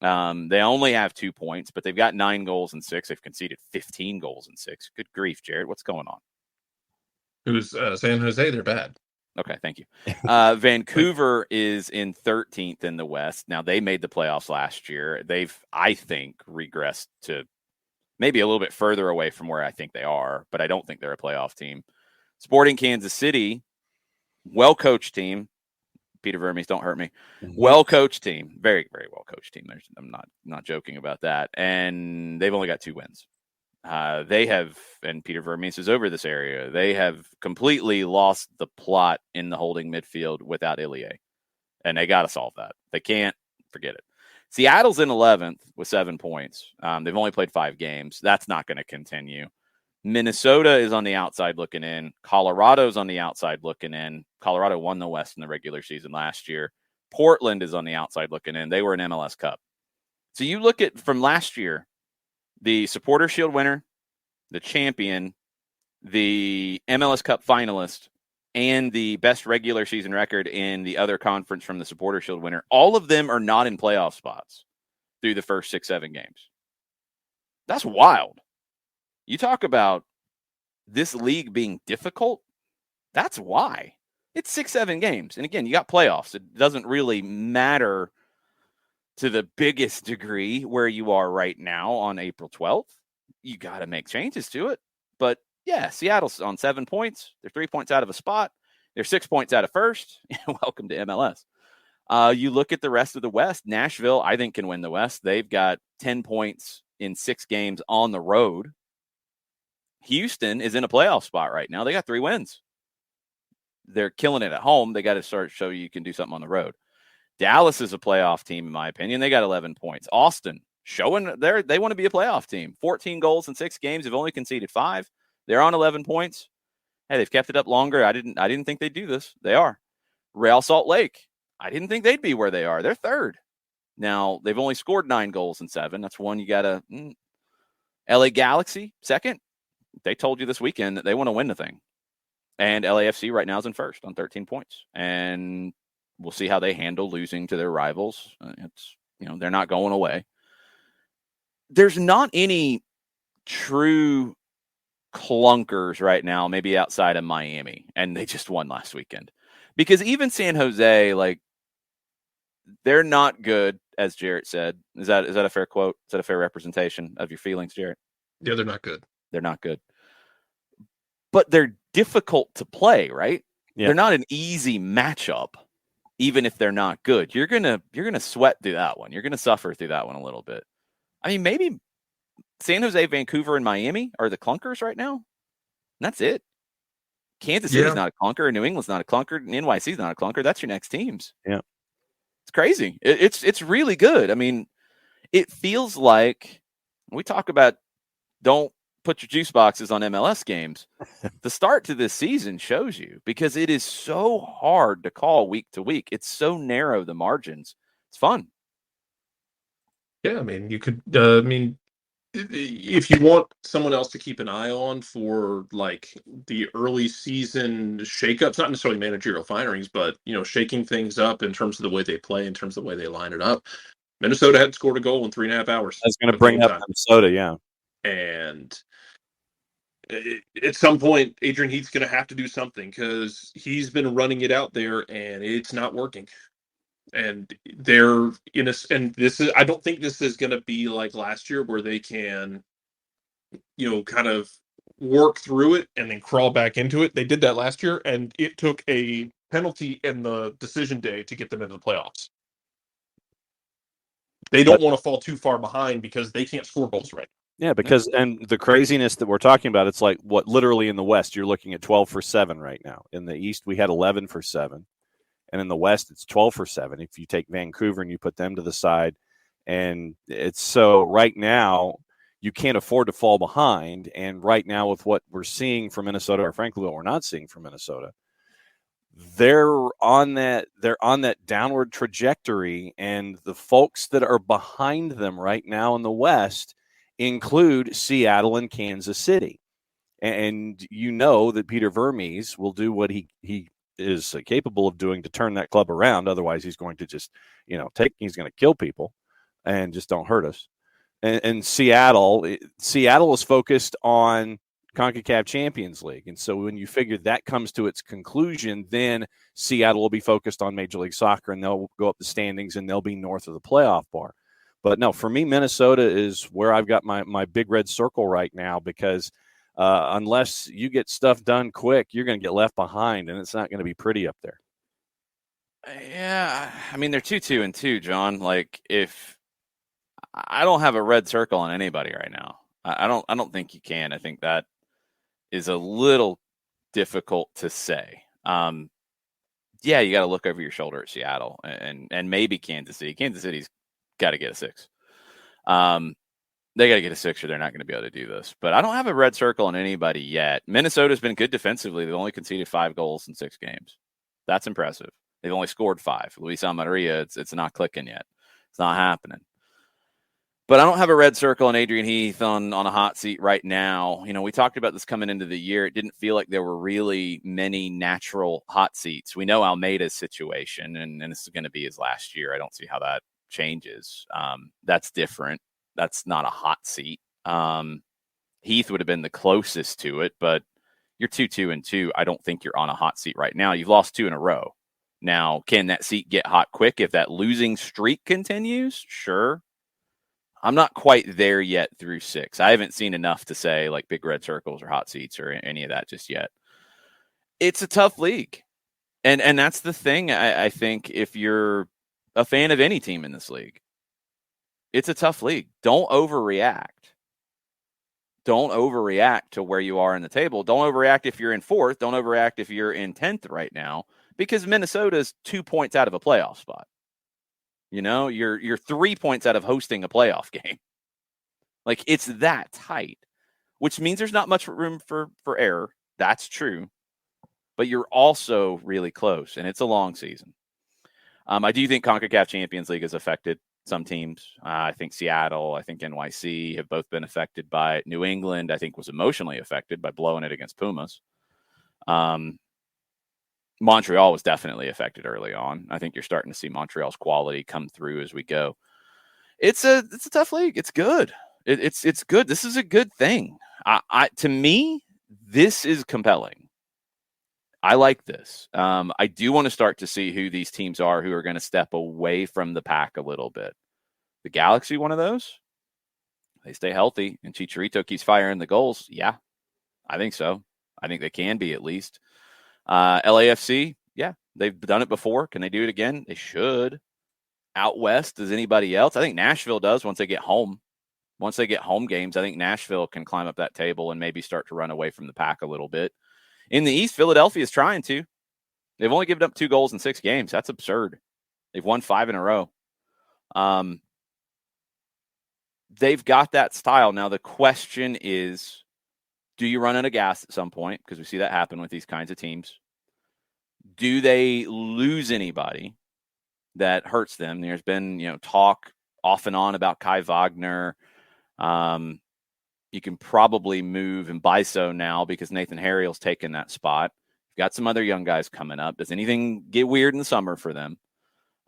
They only have 2 points, but they've got 9 goals and 6. They've conceded 15 goals and 6. Good grief, Jared. What's going on? Who's San Jose? They're bad. Okay, thank you. Vancouver is in 13th in the West. Now, they made the playoffs last year. They've, I think, regressed to maybe a little bit further away from where I think they are, but I don't think they're a playoff team. Sporting Kansas City, well-coached team. Peter Vermes, don't hurt me. Well-coached team. Very, very well-coached team. I'm not joking about that. And they've only got 2 wins. They have, and Peter Vermes is over this area, they have completely lost the plot in the holding midfield without Ilie. And they got to solve that. They can't, forget it. Seattle's in 11th with 7 points. They've only played 5 games. That's not going to continue. Minnesota is on the outside looking in. Colorado's on the outside looking in. Colorado won the West in the regular season last year. Portland is on the outside looking in. They were an MLS Cup. So you look at from last year, the Supporter Shield winner, the champion, the MLS Cup finalist, and the best regular season record in the other conference from the Supporter Shield winner. All of them are not in playoff spots through the first 6-7 games. That's wild. You talk about this league being difficult. That's why. It's 6-7 games. And again, you got playoffs. It doesn't really matter to the biggest degree where you are right now on April 12th. You got to make changes to it. But yeah, Seattle's on 7 points. They're 3 points out of a spot. They're 6 points out of first. Welcome to MLS. You look at the rest of the West. Nashville, I think, can win the West. They've got 10 points in 6 games on the road. Houston is in a playoff spot right now. They got 3 wins. They're killing it at home. They got to start show you can do something on the road. Dallas is a playoff team, in my opinion. They got 11 points. Austin showing they want to be a playoff team. 14 goals in 6 games. They've only conceded 5. They're on 11 points. Hey, they've kept it up longer. I didn't think they'd do this. They are. Real Salt Lake. I didn't think they'd be where they are. They're 3rd. Now, they've only scored 9 goals in 7. That's one you got to LA Galaxy, 2nd. They told you this weekend that they want to win the thing. And LAFC right now is in 1st on 13 points. And we'll see how they handle losing to their rivals. They're not going away. There's not any true clunkers right now, maybe outside of Miami. And they just won last weekend. Because even San Jose, they're not good, as Jarrett said. Is that a fair quote? Is that a fair representation of your feelings, Jarrett? Yeah, they're not good. They're not good. But they're difficult to play, right? Yeah. They're not an easy matchup, even if they're not good. You're gonna sweat through that one. You're gonna suffer through that one a little bit. I mean, maybe San Jose, Vancouver, and Miami are the clunkers right now. And that's it. Kansas City's not a clunker. New England's not a clunker. And NYC's not a clunker. That's your next teams. Yeah. It's crazy. It's really good. I mean, it feels like we talk about don't put your juice boxes on MLS games. The start to this season shows you, because it is so hard to call week to week. It's so narrow, the margins. It's fun. Yeah, I mean, you could, if you want someone else to keep an eye on for the early season shakeups, not necessarily managerial firings, but, shaking things up in terms of the way they play, in terms of the way they line it up. Minnesota hadn't scored a goal in 3.5 hours. I was going to bring up Minnesota, yeah. And at some point, Adrian Heath's going to have to do something, because he's been running it out there and it's not working. And they're I don't think this is going to be like last year, where they can, kind of work through it and then crawl back into it. They did that last year, and it took a penalty in the decision day to get them into the playoffs. They don't want to fall too far behind, because they can't score goals right now. Yeah, because and the craziness that we're talking about, it's like what literally in the West, you're looking at 12 for 7 right now. In the East, we had 11 for 7. And in the West, it's 12 for 7. If you take Vancouver and you put them to the side, and it's so right now, you can't afford to fall behind. And right now, with what we're seeing from Minnesota, or frankly, what we're not seeing from Minnesota, they're on that downward trajectory. And the folks that are behind them right now in the West include Seattle and Kansas City. And that Peter Vermes will do what he is capable of doing to turn that club around. Otherwise, he's going to just, he's going to kill people and just don't hurt us. And Seattle is focused on CONCACAF Champions League. And so when you figure that comes to its conclusion, then Seattle will be focused on Major League Soccer, and they'll go up the standings and they'll be north of the playoff bar. But no, for me, Minnesota is where I've got my big red circle right now, because unless you get stuff done quick, you're going to get left behind, and it's not going to be pretty up there. Yeah, I mean, they're 2-2-2, John. Like, if I don't have a red circle on anybody right now, I don't think you can. I think that is a little difficult to say. Yeah, you got to look over your shoulder at Seattle and maybe Kansas City. Kansas City's got to get a 6. They got to get a 6 or they're not going to be able to do this. But I don't have a red circle on anybody yet. Minnesota's been good defensively. They've only conceded 5 goals in 6 games. That's impressive. They've only scored 5. Luis Amarilla, it's not clicking yet. It's not happening. But I don't have a red circle on Adrian Heath on a hot seat right now. We talked about this coming into the year. It didn't feel like there were really many natural hot seats. We know Almeida's situation, and this is going to be his last year. I don't see how that changes. That's different. That's not a hot seat. Heath would have been the closest to it, but you're 2-2-2. I don't think you're on a hot seat right now. You've lost 2 in a row. Now, can that seat get hot quick if that losing streak continues? Sure. I'm not quite there yet through 6. I haven't seen enough to say like big red circles or hot seats or any of that just yet. It's a tough league. And that's the thing. I think if you're a fan of any team in this league, it's a tough league. Don't overreact. Don't overreact to where you are in the table. Don't overreact if you're in 4th. Don't overreact if you're in 10th right now, because Minnesota's 2 points out of a playoff spot. You're 3 points out of hosting a playoff game. Like, it's that tight, which means there's not much room for error. That's true. But you're also really close, and it's a long season. I do think CONCACAF Champions League has affected some teams. I think Seattle, I think NYC have both been affected by it. New England, I think, was emotionally affected by blowing it against Pumas. Montreal was definitely affected early on. I think you're starting to see Montreal's quality come through as we go. It's a tough league. It's good. It's good. This is a good thing. To me, this is compelling. I like this. I do want to start to see who these teams are who are going to step away from the pack a little bit. The Galaxy, one of those. They stay healthy and Chicharito keeps firing the goals. Yeah, I think so. I think they can be, at least. LAFC, yeah, they've done it before. Can they do it again? They should. Out west, does anybody else? I think Nashville does once they get home. Once they get home games, I think Nashville can climb up that table and maybe start to run away from the pack a little bit. In the East, Philadelphia is trying to. They've only given up 2 goals in 6 games. That's absurd. They've won 5 in a row. They've got that style. Now, the question is, do you run out of gas at some point? Because we see that happen with these kinds of teams. Do they lose anybody that hurts them? There's been, talk off and on about Kai Wagner. You can probably move Mbaiso now because Nathan Harriel's taken that spot. You've got some other young guys coming up. Does anything get weird in the summer for them?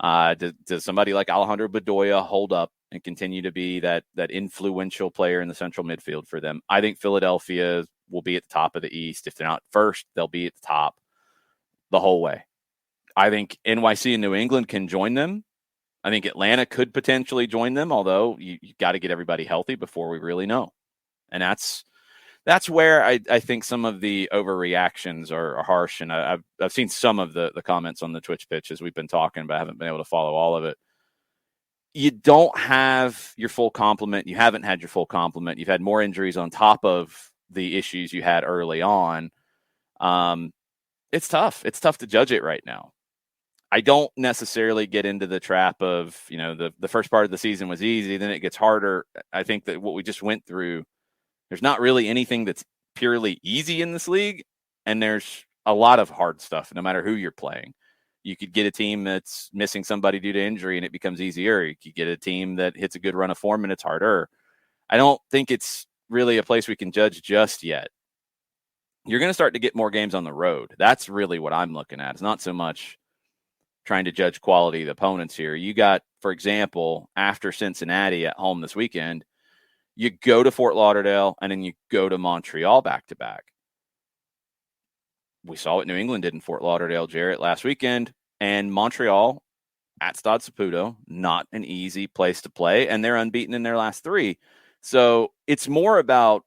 Does somebody like Alejandro Bedoya hold up and continue to be that influential player in the central midfield for them? I think Philadelphia will be at the top of the East. If they're not first, they'll be at the top the whole way. I think NYC and New England can join them. I think Atlanta could potentially join them, although you got to get everybody healthy before we really know. And that's where I think some of the overreactions are harsh. And I've seen some of the comments on the Twitch pitch as we've been talking, but I haven't been able to follow all of it. You don't have your full complement. You haven't had your full complement. You've had more injuries on top of the issues you had early on. It's tough. It's tough to judge it right now. I don't necessarily get into the trap of, the first part of the season was easy, then it gets harder. I think that what we just went through, there's not really anything that's purely easy in this league, and there's a lot of hard stuff, no matter who you're playing. You could get a team that's missing somebody due to injury, and it becomes easier. You could get a team that hits a good run of form, and it's harder. I don't think it's really a place we can judge just yet. you're going to start to get more games on the road. That's really what I'm looking at. It's not so much trying to judge quality of the opponents here. You got, for example, after Cincinnati at home this weekend, you go to Fort Lauderdale and then you go to Montreal back-to-back. We saw what New England did in Fort Lauderdale, Jarrett, last weekend, and Montreal at Stade Saputo, not an easy place to play, and they're unbeaten in their last 3. So it's more about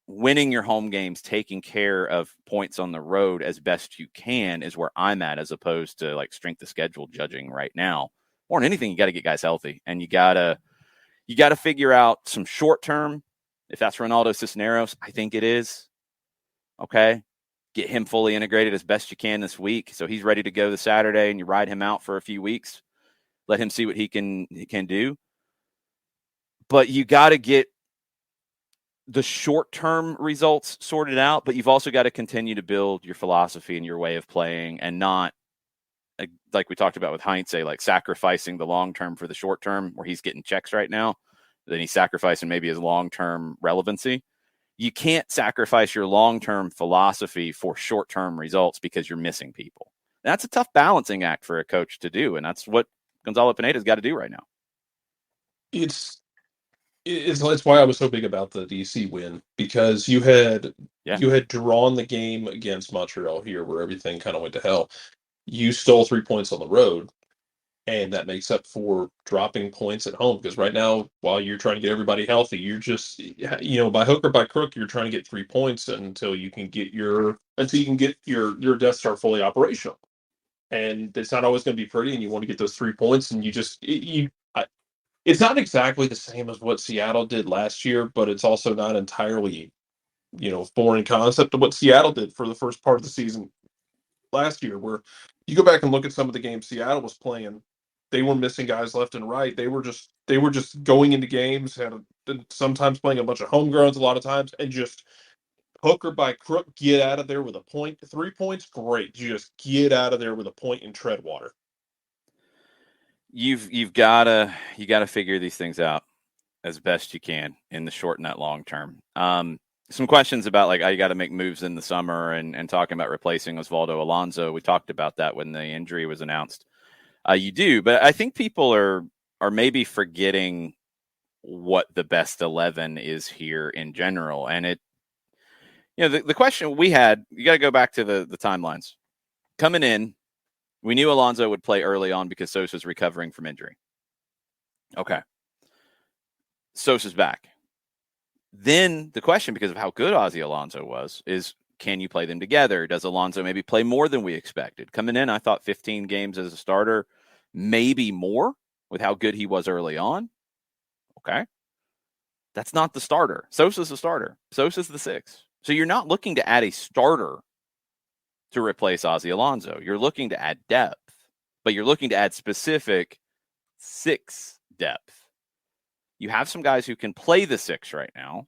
winning your home games, taking care of points on the road as best you can is where I'm at, as opposed to like strength of schedule judging right now. More than anything, you got to get guys healthy, and you got to figure out some short term. If that's Ronaldo Cisneros, I think it is. Okay. Get him fully integrated as best you can this week, so he's ready to go this Saturday, and you ride him out for a few weeks. Let him see what he can do. But you got to get the short-term results sorted out, but you've also got to continue to build your philosophy and your way of playing, and not, like we talked about with Heinze, like sacrificing the long-term for the short-term, where he's getting checks right now. Then he's sacrificing maybe his long-term relevancy. You can't sacrifice your long-term philosophy for short-term results because you're missing people. That's a tough balancing act for a coach to do, and that's what Gonzalo Pineda's got to do right now. It's why I was so big about the DC win, because you had drawn the game against Montreal here, where everything kind of went to hell. You stole 3 points on the road, and that makes up for dropping points at home. Because right now, while you're trying to get everybody healthy, you're just, by hook or by crook, you're trying to get 3 points until you can get your Death Star fully operational. And it's not always going to be pretty, and you want to get those 3 points, and it's not exactly the same as what Seattle did last year, but it's also not entirely, foreign concept of what Seattle did for the first part of the season last year, where you go back and look at some of the games Seattle was playing. They were missing guys left and right. They were just going into games, sometimes playing a bunch of homegrowns a lot of times, and just hook or by crook, get out of there with a point. 3 points, great. Just get out of there with a point and tread water. You gotta figure these things out as best you can in the short and that long term. Some questions about like how you got to make moves in the summer and talking about replacing Osvaldo Alonso. We talked about that when the injury was announced. You do, but I think people are maybe forgetting what the best 11 is here in general. And it, the question we had, you got to go back to the timelines. Coming in, we knew Alonso would play early on because Sosa's recovering from injury. Okay. Sosa's back. Then the question, because of how good Ozzy Alonso was, is can you play them together? Does Alonso maybe play more than we expected? Coming in, I thought 15 games as a starter, maybe more with how good he was early on. Okay. That's not the starter. Sosa's the starter. Sosa's the 6. So you're not looking to add a starter to replace Ozzy Alonso. You're looking to add depth, but you're looking to add specific 6 depth. You have some guys who can play the 6 right now,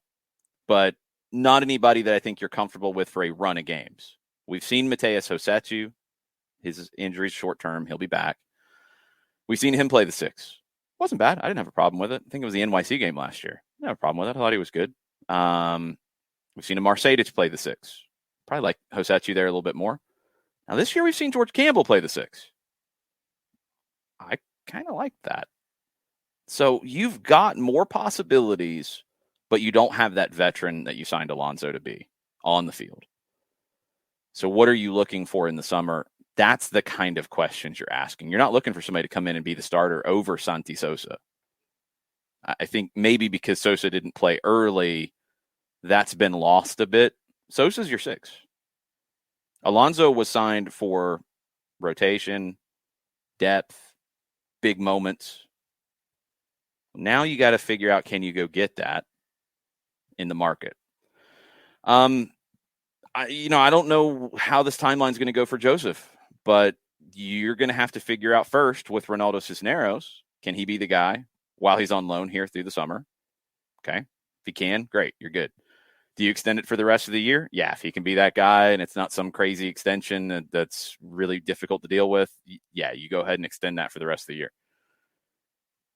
but not anybody that I think you're comfortable with for a run of games. We've seen Mateus Rossetto. His injury's short term. He'll be back. We've seen him play the 6. Wasn't bad. I didn't have a problem with it. I think it was the NYC game last year. I didn't have a problem with it. I thought he was good. We've seen a Mercedes play the 6. Probably like Rossetto there a little bit more. Now this year we've seen George Campbell play the 6. I kind of like that. So you've got more possibilities, but you don't have that veteran that you signed Alonso to be on the field. So what are you looking for in the summer? That's the kind of questions you're asking. You're not looking for somebody to come in and be the starter over Santi Sosa. I think maybe because Sosa didn't play early, that's been lost a bit. Sosa's your 6. Alonso was signed for rotation, depth, big moments. Now you got to figure out, can you go get that in the market? I don't know how this timeline is going to go for Joseph, but you're going to have to figure out first with Ronaldo Cisneros, can he be the guy while he's on loan here through the summer? Okay. If he can, great. You're good. Do you extend it for the rest of the year? Yeah. If he can be that guy and it's not some crazy extension that's really difficult to deal with, yeah, you go ahead and extend that for the rest of the year.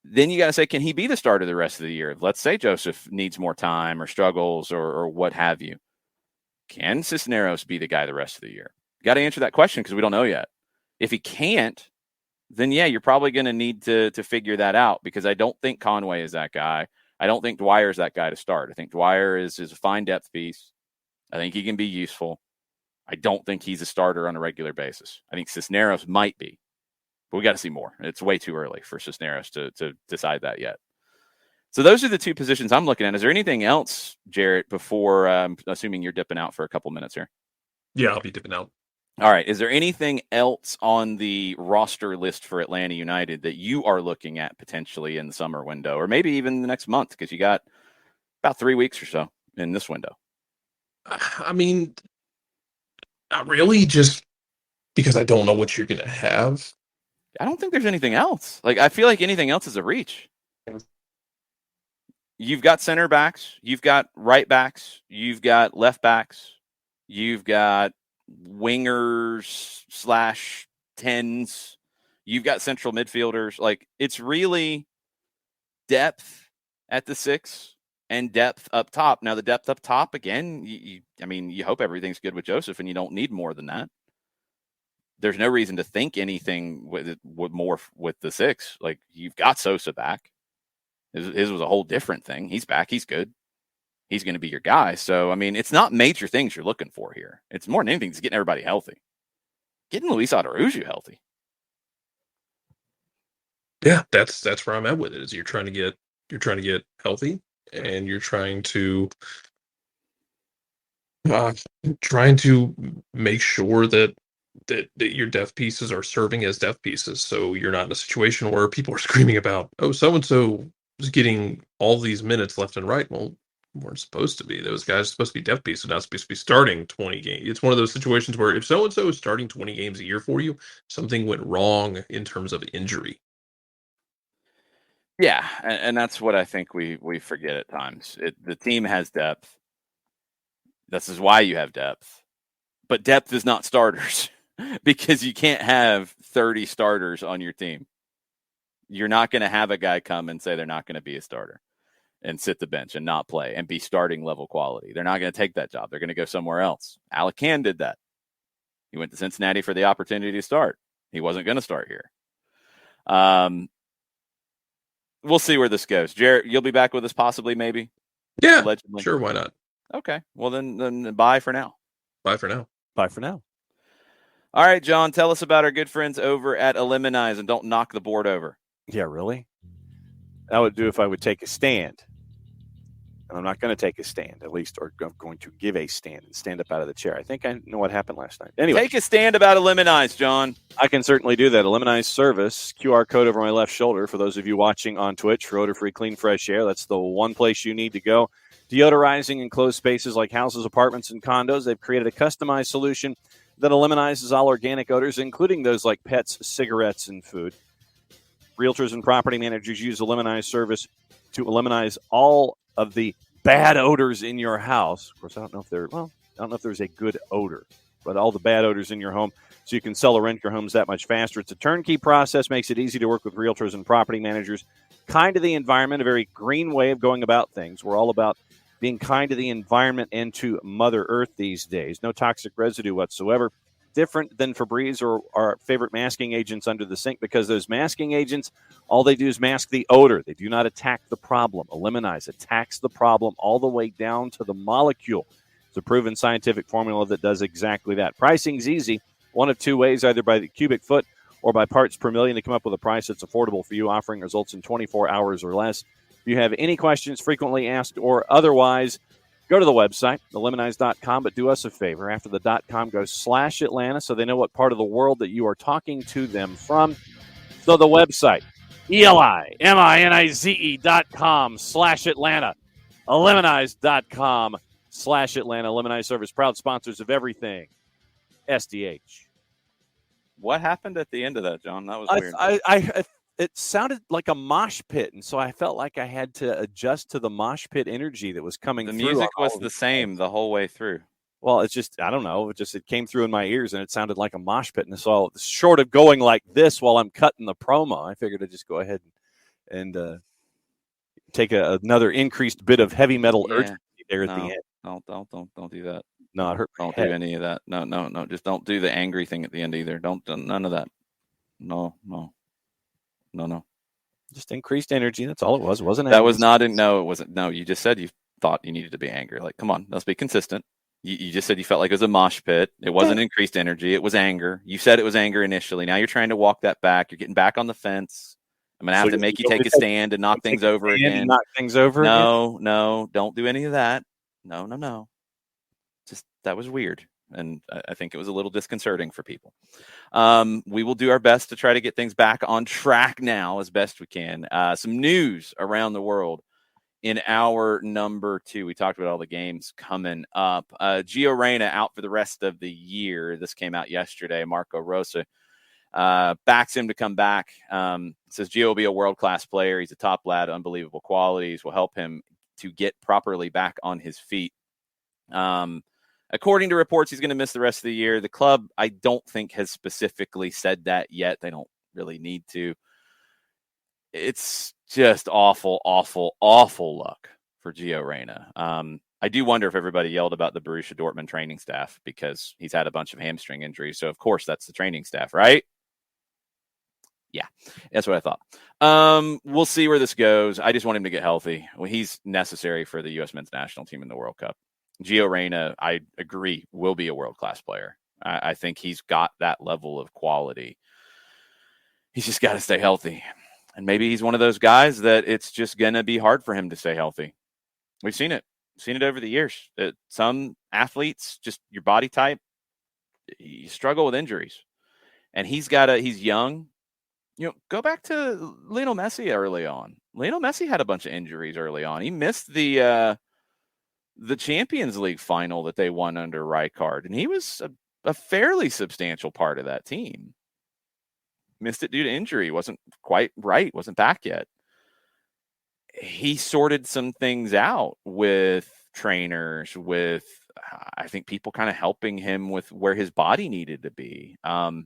Then you got to say, can he be the starter the rest of the year? Let's say Joseph needs more time or struggles or what have you. Can Cisneros be the guy the rest of the year? You got to answer that question because we don't know yet. If he can't, then yeah, you're probably going to need to figure that out, because I don't think Conway is that guy. I don't think Dwyer is that guy to start. I think Dwyer is a fine depth piece. I think he can be useful. I don't think he's a starter on a regular basis. I think Cisneros might be, but we got to see more. It's way too early for Cisneros to decide that yet. So those are the two positions I'm looking at. Is there anything else, Jarrett, before assuming you're dipping out for a couple minutes here? Yeah, I'll be dipping out. All right. Is there anything else on the roster list for Atlanta United that you are looking at potentially in the summer window, or maybe even the next month? Because you got about 3 weeks or so in this window. I mean, not really, just because I don't know what you're going to have. I don't think there's anything else. Like, I feel like anything else is a reach. You've got center backs, you've got right backs, you've got left backs, you've got wingers / 10s, you've got central midfielders. Like, it's really depth at the 6 and depth up top. Now, the depth up top, again, you hope everything's good with Joseph, and you don't need more than that. There's no reason to think anything with more with the 6. Like, you've got Sosa back. His was a whole different thing. He's back. He's good. He's going to be your guy. So, I mean, it's not major things you're looking for here. It's more than anything, it's getting everybody healthy. Getting Luis Adaraujo healthy. Yeah, that's where I'm at with it. Is you're trying to get healthy, and you're trying to make sure that your depth pieces are serving as depth pieces. So you're not in a situation where people are screaming about, oh, so and so is getting all these minutes left and right. Well, weren't supposed to be. Those guys are supposed to be depth pieces, not supposed to be starting 20 games. It's one of those situations where if so and so is starting 20 games a year for you, something went wrong in terms of injury. Yeah, and that's what I think we forget at times. The team has depth. This is why you have depth. But depth is not starters, because you can't have 30 starters on your team. You're not going to have a guy come and say they're not going to be a starter and sit the bench and not play and be starting level quality. They're not going to take that job. They're going to go somewhere else. Alec Can did that. He went to Cincinnati for the opportunity to start. He wasn't going to start here. We'll see where this goes. Jarrett, you'll be back with us possibly, maybe? Yeah, allegedly. Sure, why not? Okay, well then bye for now. Bye for now. Bye for now. All right, John, tell us about our good friends over at Eliminize, and don't knock the board over. Yeah, really? That would do if I would take a stand. And I'm not going to take a stand, at least, or I'm going to give a stand and stand up out of the chair. I think I know what happened last night. Anyway. Take a stand about Eliminize, John. I can certainly do that. Eliminize service, QR code over my left shoulder. For those of you watching on Twitch, for odor-free, clean, fresh air, that's the one place you need to go. Deodorizing enclosed spaces like houses, apartments, and condos. They've created a customized solution that eliminizes all organic odors, including those like pets, cigarettes, and food. Realtors and property managers use Eliminize service to eliminate all of the bad odors in your house. Of course, I don't know if there's a good odor, but all the bad odors in your home, so you can sell or rent your homes that much faster. It's a turnkey process, makes it easy to work with realtors and property managers. Kind to the environment, a very green way of going about things. We're all about being kind to the environment and to Mother Earth these days. No toxic residue whatsoever. Different than Febreze or our favorite masking agents under the sink, because those masking agents, all they do is mask the odor. They do not attack the problem. Eliminize attacks the problem all the way down to the molecule. It's a proven scientific formula that does exactly that. Pricing's easy. One of two ways, either by the cubic foot or by parts per million, to come up with a price that's affordable for you, offering results in 24 hours or less. If you have any questions, frequently asked or otherwise, go to the website, eliminize.com, but do us a favor. After the .com, go /Atlanta so they know what part of the world that you are talking to them from. So the website, ELIMINIZE.com /Atlanta, eliminize.com /Atlanta. Eliminize Service, proud sponsors of everything SDH. What happened at the end of that, John? That was weird. It sounded like a mosh pit, and so I felt like I had to adjust to the mosh pit energy that was coming through. The music was the same the whole way through. Well, it's just, I don't know. It came through in my ears, and it sounded like a mosh pit. And so, short of going like this while I'm cutting the promo, I figured I'd just go ahead and take another increased bit of heavy metal urgency there at the end. Don't do that. No, it hurt. Don't do any of that. No. Just don't do the angry thing at the end either. Don't none of that. No. Just increased energy. That's all it was. It wasn't that angry. was not in. No, it wasn't. No, you just said you thought you needed to be angry. Like, come on, let's be consistent. You just said you felt like it was a mosh pit. It wasn't increased energy. It was anger. You said it was anger initially. Now you're trying to walk that back. You're getting back on the fence. I'm going to have to make you take a stand and knock things over again. Knock things over again? No. Don't do any of that. No. Just that was weird. And I think it was a little disconcerting for people. We will do our best to try to get things back on track now as best we can. Some news around the world. In hour number 2, we talked about all the games coming up. Gio Reyna out for the rest of the year. This came out yesterday. Marco Rossi backs him to come back. Says Gio will be a world-class player. He's a top lad, unbelievable qualities. Will help him to get properly back on his feet. According to reports, he's going to miss the rest of the year. The club, I don't think, has specifically said that yet. They don't really need to. It's just awful luck for Gio Reyna. I do wonder if everybody yelled about the Borussia Dortmund training staff because he's had a bunch of hamstring injuries. So, of course, that's the training staff, right? Yeah, that's what I thought. We'll see where this goes. I just want him to get healthy. Well, he's necessary for the U.S. men's national team in the World Cup. Gio Reyna, I agree, will be a world-class player. I think he's got that level of quality. He's just got to stay healthy. And maybe he's one of those guys that it's just going to be hard for him to stay healthy. We've seen it. We've seen it over the years. Some athletes, just your body type, you struggle with injuries. And he's young. Go back to Lionel Messi early on. Lionel Messi had a bunch of injuries early on. He missed the Champions League final that they won under Rijkaard. And he was a fairly substantial part of that team. Missed it due to injury. Wasn't quite right. Wasn't back yet. He sorted some things out with trainers, with, I think, people kind of helping him with where his body needed to be. Young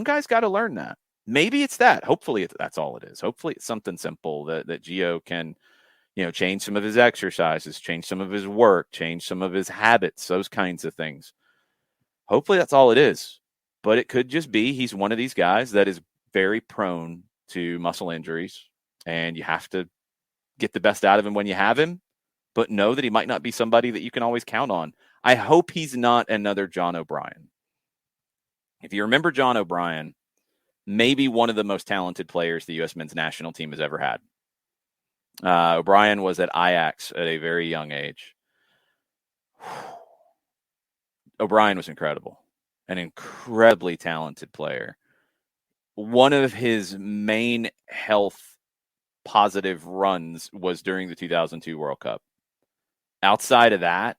guys got to learn that. Maybe it's that. Hopefully that's all it is. Hopefully it's something simple that Gio can, change some of his exercises, change some of his work, change some of his habits, those kinds of things. Hopefully that's all it is. But it could just be he's one of these guys that is very prone to muscle injuries, and you have to get the best out of him when you have him, but know that he might not be somebody that you can always count on. I hope he's not another John O'Brien. If you remember John O'Brien, maybe one of the most talented players the U.S. men's national team has ever had. O'Brien was at Ajax at a very young age. O'Brien was incredible. An incredibly talented player. One of his main health positive runs was during the 2002 World Cup. Outside of that,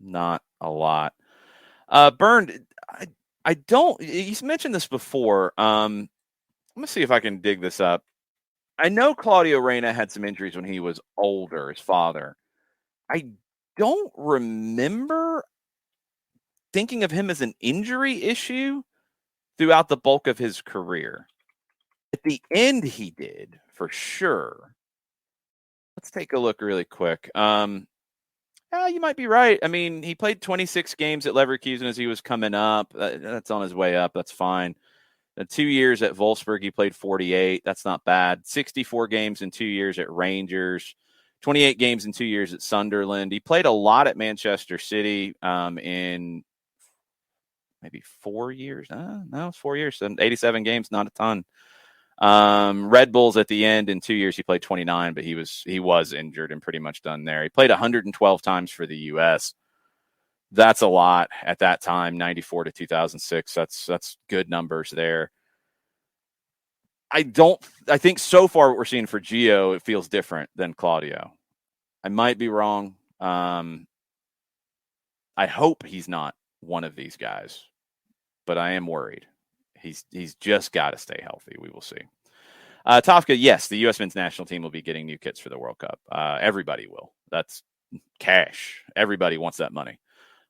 not a lot. Bernd, I don't, you mentioned this before. I'm going to see if I can dig this up. I know Claudio Reyna had some injuries when he was older, his father. I don't remember thinking of him as an injury issue throughout the bulk of his career. At the end, he did, for sure. Let's take a look really quick. You might be right. I mean, he played 26 games at Leverkusen as he was coming up. That's on his way up. That's fine. 2 years at Wolfsburg, he played 48. That's not bad. 64 games in 2 years at Rangers. 28 games in 2 years at Sunderland. He played a lot at Manchester City in maybe 4 years. No, it's 4 years. 87 games, not a ton. Red Bulls at the end in 2 years, he played 29, but he was injured and pretty much done there. He played 112 times for the U.S. That's a lot at that time, 94 to 2006. That's good numbers there. I think so far what we're seeing for Gio, it feels different than Claudio. I might be wrong. I hope he's not one of these guys, but I am worried. He's just got to stay healthy. We will see. Tofka, yes, the U.S. men's national team will be getting new kits for the World Cup. Everybody will. That's cash. Everybody wants that money.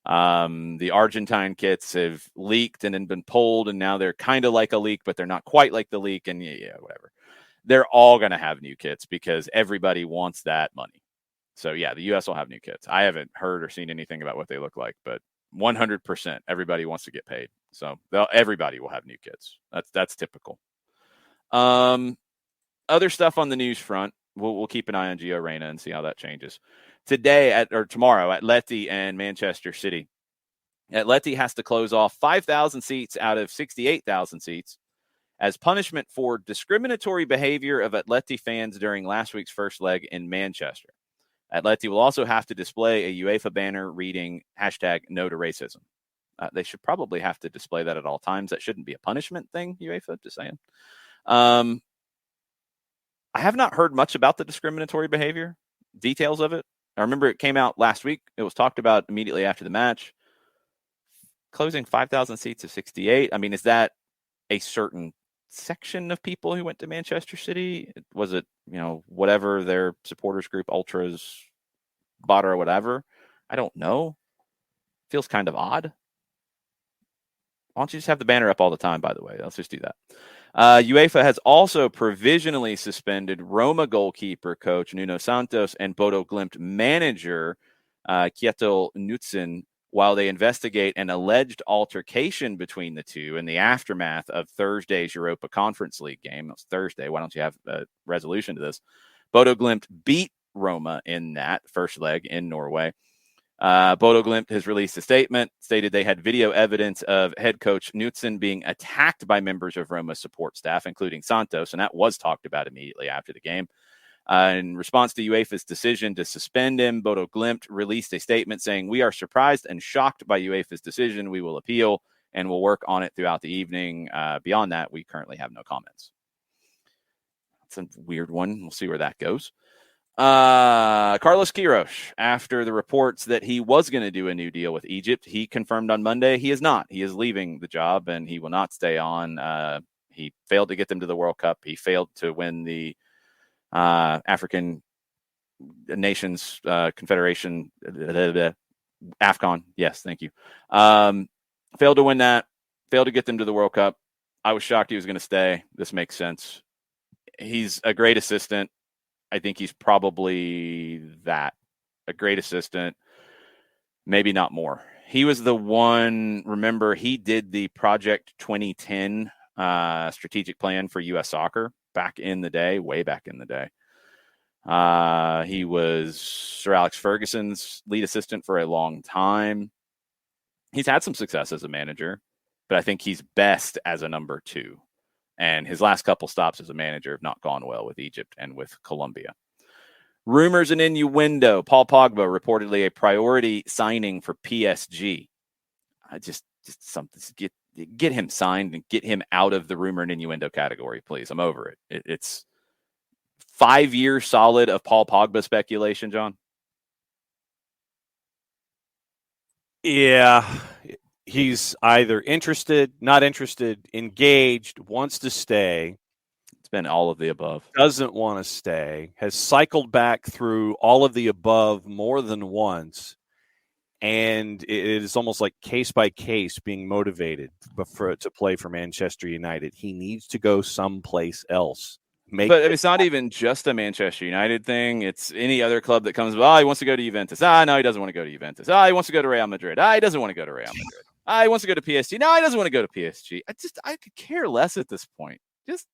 The Argentine kits have leaked and then been pulled, and now they're kind of like a leak, but they're not quite like the leak, and yeah, whatever. They're all going to have new kits because everybody wants that money. So, yeah, the U.S. will have new kits. I haven't heard or seen anything about what they look like, but 100% everybody wants to get paid. So everybody will have new kits. That's typical. Other stuff on the news front, we'll keep an eye on Gio Reyna and see how that changes. Tomorrow, Atleti and Manchester City. Atleti has to close off 5,000 seats out of 68,000 seats as punishment for discriminatory behavior of Atleti fans during last week's first leg in Manchester. Atleti will also have to display a UEFA banner reading #No to Racism. They should probably have to display that at all times. That shouldn't be a punishment thing, UEFA, just saying. I have not heard much about the discriminatory behavior, details of it. I remember it came out last week. It was talked about immediately after the match. Closing 5,000 seats of 68. I mean, is that a certain section of people who went to Manchester City? Was it, whatever their supporters group, ultras, bought or whatever? I don't know. Feels kind of odd. Why don't you just have the banner up all the time, by the way? Let's just do that. UEFA has also provisionally suspended Roma goalkeeper coach Nuno Santos and Bodo Glimt manager Kjetil Knutsen while they investigate an alleged altercation between the two in the aftermath of Thursday's Europa Conference League game. It was Thursday. Why don't you have a resolution to this? Bodo Glimt beat Roma in that first leg in Norway. Bodo Glimt has released a statement, stated they had video evidence of head coach Knutsen being attacked by members of Roma's support staff, including Santos, and that was talked about immediately after the game. In response to UEFA's decision to suspend him, Bodo Glimt released a statement saying, "We are surprised and shocked by UEFA's decision. We will appeal and we'll work on it throughout the evening. Beyond that, we currently have no comments." That's a weird one. We'll see where that goes. Carlos Queiroz, after the reports that he was going to do a new deal with Egypt, he confirmed on Monday he is not. He is leaving the job and he will not stay on. He failed to get them to the World Cup. He failed to win the African Nations Confederation, AFCON. Yes, thank you. Failed to win that. Failed to get them to the World Cup. I was shocked he was going to stay. This makes sense. He's a great assistant. I think he's probably a great assistant, maybe not more. He was the one, remember, he did the Project 2010 strategic plan for U.S. soccer back in the day, way back in the day. He was Sir Alex Ferguson's lead assistant for a long time. He's had some success as a manager, but I think he's best as a number two. And his last couple stops as a manager have not gone well with Egypt and with Colombia. Rumors and innuendo. Paul Pogba reportedly a priority signing for PSG. Just something. Get him signed and get him out of the rumor and innuendo category, please. I'm over it. It's 5 years solid of Paul Pogba speculation, John. Yeah. He's either interested, not interested, engaged, wants to stay. It's been all of the above. Doesn't want to stay. Has cycled back through all of the above more than once. And it is almost like case by case being motivated to play for Manchester United. He needs to go someplace else. But it's not even just a Manchester United thing. It's any other club that comes, he wants to go to Juventus. No, he doesn't want to go to Juventus. He wants to go to Real Madrid. He doesn't want to go to Real Madrid. He wants to go to PSG. No, he doesn't want to go to PSG. I could care less at this point. Just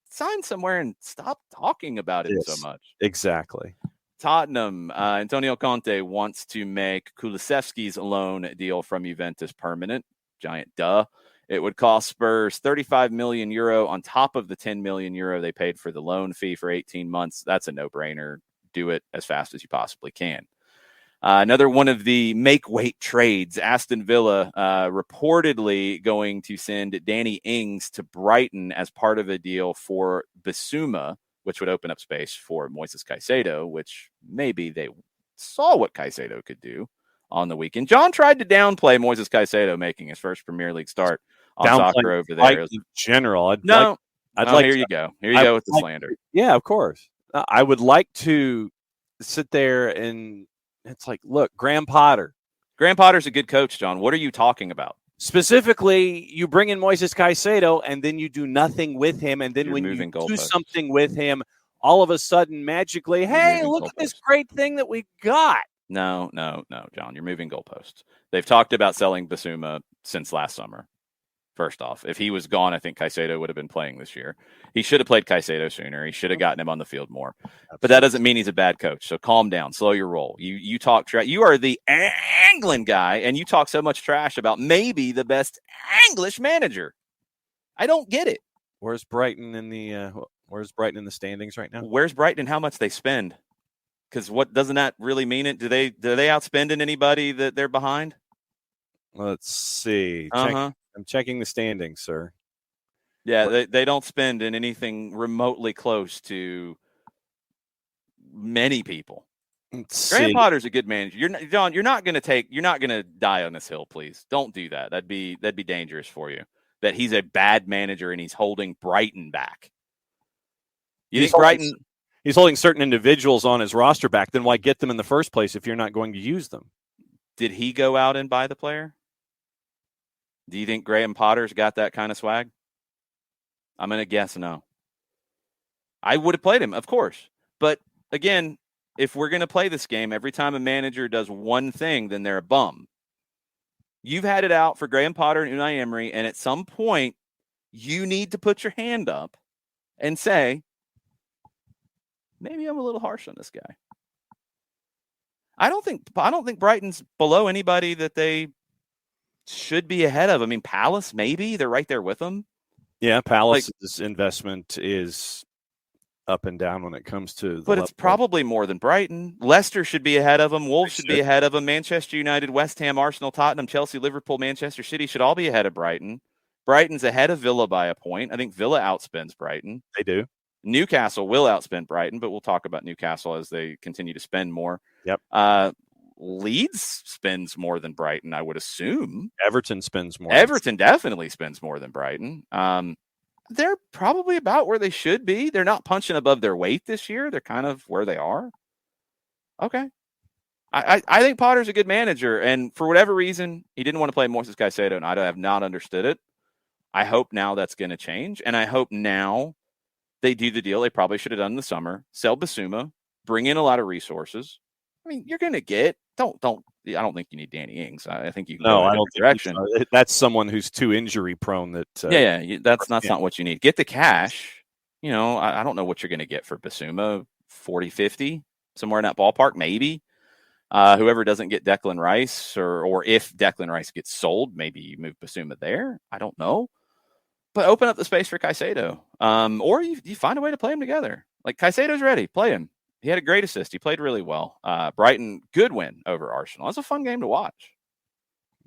sign somewhere and stop talking about it so much. Exactly. Tottenham, Antonio Conte wants to make Kulusevski's loan deal from Juventus permanent. Giant duh. It would cost Spurs 35 million euro on top of the 10 million euro they paid for the loan fee for 18 months. That's a no-brainer. Do it as fast as you possibly can. Another one of the make-weight trades, Aston Villa reportedly going to send Danny Ings to Brighton as part of a deal for Bissouma, which would open up space for Moises Caicedo, which maybe they saw what Caicedo could do on the weekend. John tried to downplay Moises Caicedo making his first Premier League start on soccer over there. In general, here you go. Here you go with the slander. Yeah, of course. I would like to sit there and it's like, look, Graham Potter's a good coach, John. What are you talking about? Specifically, you bring in Moises Caicedo and then you do nothing with him. And then when you do something with him, all of a sudden magically, hey, look at this great thing that we got. No, John, you're moving goalposts. They've talked about selling Basuma since last summer. First off, if he was gone, I think Caicedo would have been playing this year. He should have played Caicedo sooner. He should have gotten him on the field more. Absolutely. But that doesn't mean he's a bad coach. So calm down, slow your roll. You talk trash. You are the England guy, and you talk so much trash about maybe the best English manager. I don't get it. Where's Brighton in the standings right now? Where's Brighton and how much they spend? Because what doesn't that really mean it? Do they outspend anybody that they're behind? Let's see. I'm checking the standings, sir. Yeah, they don't spend in anything remotely close to many people. Graham Potter's a good manager. John, you're not going to die on this hill, please. Don't do that. That'd be dangerous for you. That he's a bad manager and he's holding Brighton back. He's holding certain individuals on his roster back. Then why get them in the first place if you're not going to use them? Did he go out and buy the player? Do you think Graham Potter's got that kind of swag? I'm going to guess no. I would have played him, of course. But again, if we're going to play this game, every time a manager does one thing, then they're a bum. You've had it out for Graham Potter and Unai Emery, and at some point, you need to put your hand up and say, maybe I'm a little harsh on this guy. I don't think Brighton's below anybody that they should be ahead of. I mean, Palace, maybe they're right there with them. Yeah, Palace's investment is up and down when it comes to but it's probably more than Brighton. Leicester should be ahead of them. Wolves should be ahead of them. Manchester United, West Ham, Arsenal, Tottenham, Chelsea, Liverpool, Manchester City should all be ahead of Brighton. Brighton's ahead of Villa by a point. I think Villa outspends Brighton. They do. Newcastle will outspend Brighton, but we'll talk about Newcastle as they continue to spend more. Yep. Leeds spends more than Brighton, I would assume. Everton spends more. Everton definitely spends more than Brighton. They're probably about where they should be. They're not punching above their weight this year. They're kind of where they are. Okay. I think Potter's a good manager, and for whatever reason, he didn't want to play Moises Caicedo, and I have not understood it. I hope now that's going to change, and I hope now they do the deal they probably should have done in the summer, sell Basuma, bring in a lot of resources. I mean, you're going to get I don't think you need Danny Ings. I think you can go in a different direction. That's someone who's too injury prone. That's not what you need. Get the cash. You know, I don't know what you're going to get for Basuma, 40, 50, somewhere in that ballpark, maybe. Whoever doesn't get Declan Rice, or if Declan Rice gets sold, maybe you move Basuma there. I don't know. But open up the space for Caicedo. Or you find a way to play them together. Like, Caicedo's ready. Play him. He had a great assist. He played really well. Brighton, good win over Arsenal. It's a fun game to watch.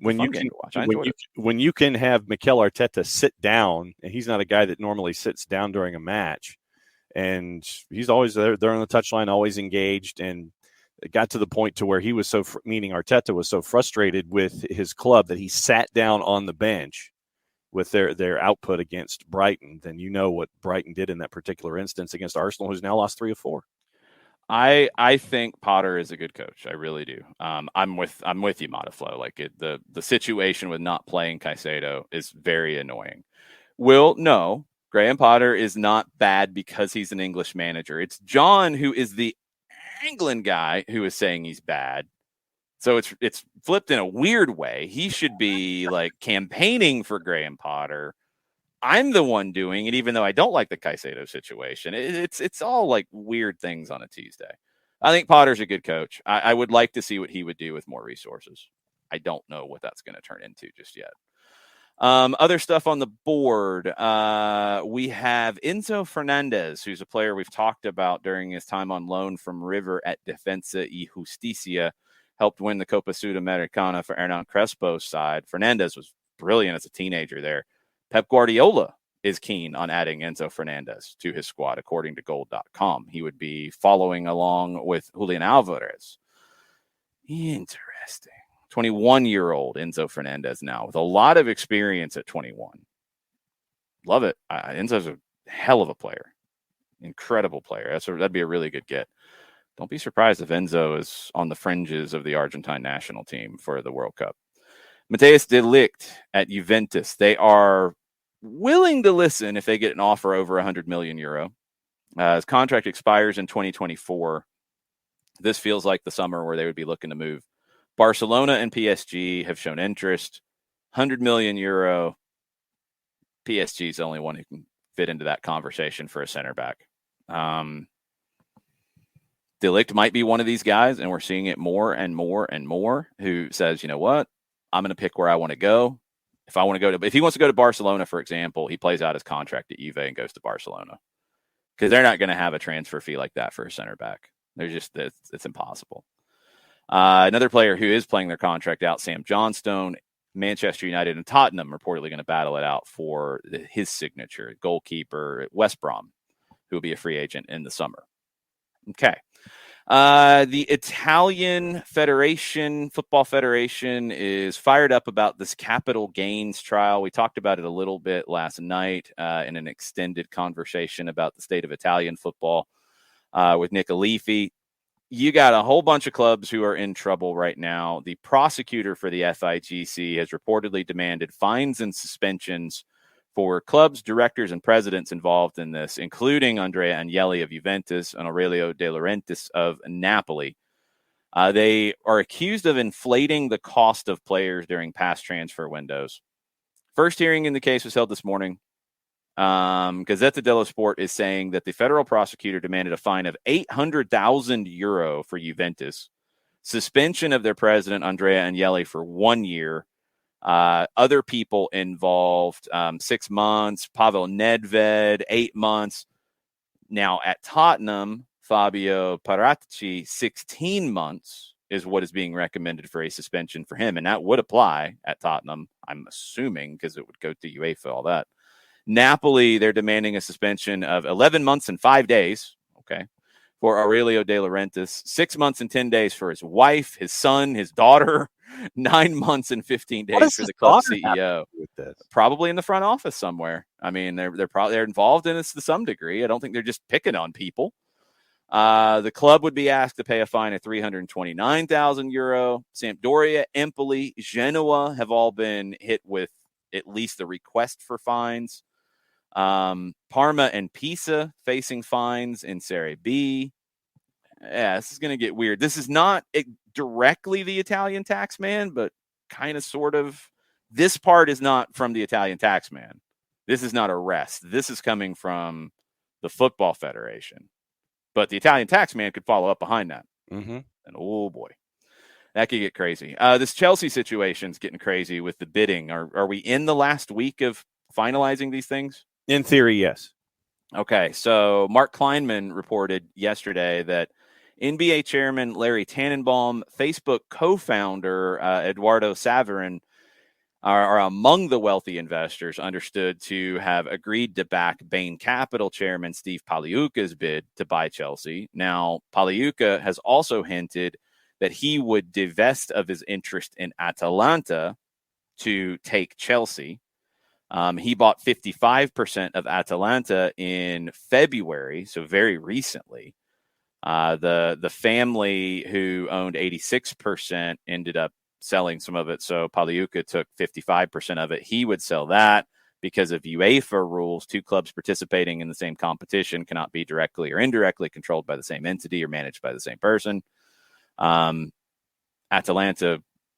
When you can have Mikel Arteta sit down, and he's not a guy that normally sits down during a match, and he's always there on the touchline, always engaged, and it got to the point to where he was meaning Arteta was so frustrated with his club that he sat down on the bench with their output against Brighton. Then you know what Brighton did in that particular instance against Arsenal, who's now lost 3 of 4. I think Potter is a good coach. I really do. I'm with you, Modiflow. Like, the situation with not playing Caicedo is very annoying. No, Graham Potter is not bad because he's an English manager. It's John who is the England guy who is saying he's bad. So it's flipped in a weird way. He should be like campaigning for Graham Potter. I'm the one doing it, even though I don't like the Caicedo situation. It's all like weird things on a Tuesday. I think Potter's a good coach. I would like to see what he would do with more resources. I don't know what that's going to turn into just yet. Other stuff on the board. We have Enzo Fernandez, who's a player we've talked about during his time on loan from River at Defensa y Justicia. Helped win the Copa Sudamericana for Hernan Crespo's side. Fernandez was brilliant as a teenager there. Pep Guardiola is keen on adding Enzo Fernandez to his squad, according to Gold.com. He would be following along with Julian Alvarez. Interesting. 21-year-old Enzo Fernandez now with a lot of experience at 21. Love it. Enzo's a hell of a player. Incredible player. That'd be a really good get. Don't be surprised if Enzo is on the fringes of the Argentine national team for the World Cup. Mateus de Ligt at Juventus. They are willing to listen if they get an offer over €100 million. His contract expires in 2024. This feels like the summer where they would be looking to move. Barcelona and PSG have shown interest. 100 million euro. PSG is the only one who can fit into that conversation for a center back. De Ligt might be one of these guys, and we're seeing it more and more and more, who says, you know what, I'm going to pick where I want to go. If he wants to go to Barcelona, for example, he plays out his contract at Juve and goes to Barcelona, because they're not going to have a transfer fee like that for a center back. It's impossible. Another player who is playing their contract out, Sam Johnstone, Manchester United and Tottenham reportedly going to battle it out for his signature. Goalkeeper at West Brom, who will be a free agent in the summer. Okay. The Italian Football Federation is fired up about this capital gains trial. We talked about it a little bit last night in an extended conversation about the state of Italian football with Nick Alifi. You got a whole bunch of clubs who are in trouble right now. The prosecutor for the FIGC has reportedly demanded fines and suspensions for clubs, directors, and presidents involved in this, including Andrea Agnelli of Juventus and Aurelio De Laurentiis of Napoli. They are accused of inflating the cost of players during past transfer windows. First hearing in the case was held this morning. Gazzetta dello Sport is saying that the federal prosecutor demanded a fine of 800,000 euro for Juventus, suspension of their president, Andrea Agnelli, for 1 year. Other people involved, 6 months, Pavel Nedved, 8 months. Now at Tottenham, Fabio Paratici, 16 months is what is being recommended for a suspension for him. And that would apply at Tottenham, I'm assuming, because it would go to UEFA, all that. Napoli, they're demanding a suspension of 11 months and 5 days, okay, for Aurelio De Laurentiis, 6 months and 10 days for his wife, his son, his daughter, 9 months and 15 days for the club CEO. Probably in the front office somewhere. I mean, they're involved in this to some degree. I don't think they're just picking on people. The club would be asked to pay a fine of 329,000 euro. Sampdoria, Empoli, Genoa have all been hit with at least the request for fines. Parma and Pisa facing fines in Serie B. Yeah, this is going to get weird. This is not directly the Italian tax man, but kind of sort of. This part is not from the Italian tax man. This is not arrest. This is coming from the Football Federation. But the Italian tax man could follow up behind that. Mm-hmm. And oh boy, that could get crazy. This Chelsea situation is getting crazy with the bidding. Are we in the last week of finalizing these things? In theory, yes. Okay, so Mark Kleinman reported yesterday that NBA chairman Larry Tannenbaum, Facebook co-founder Eduardo Saverin are among the wealthy investors understood to have agreed to back Bain Capital chairman Steve Pagliuca's bid to buy Chelsea. Now, Pagliuca has also hinted that he would divest of his interest in Atalanta to take Chelsea. He bought 55% of Atalanta in February, so very recently. The family who owned 86% ended up selling some of it, so Pagliuca took 55% of it. He would sell that because of UEFA rules. Two clubs participating in the same competition cannot be directly or indirectly controlled by the same entity or managed by the same person. Atalanta,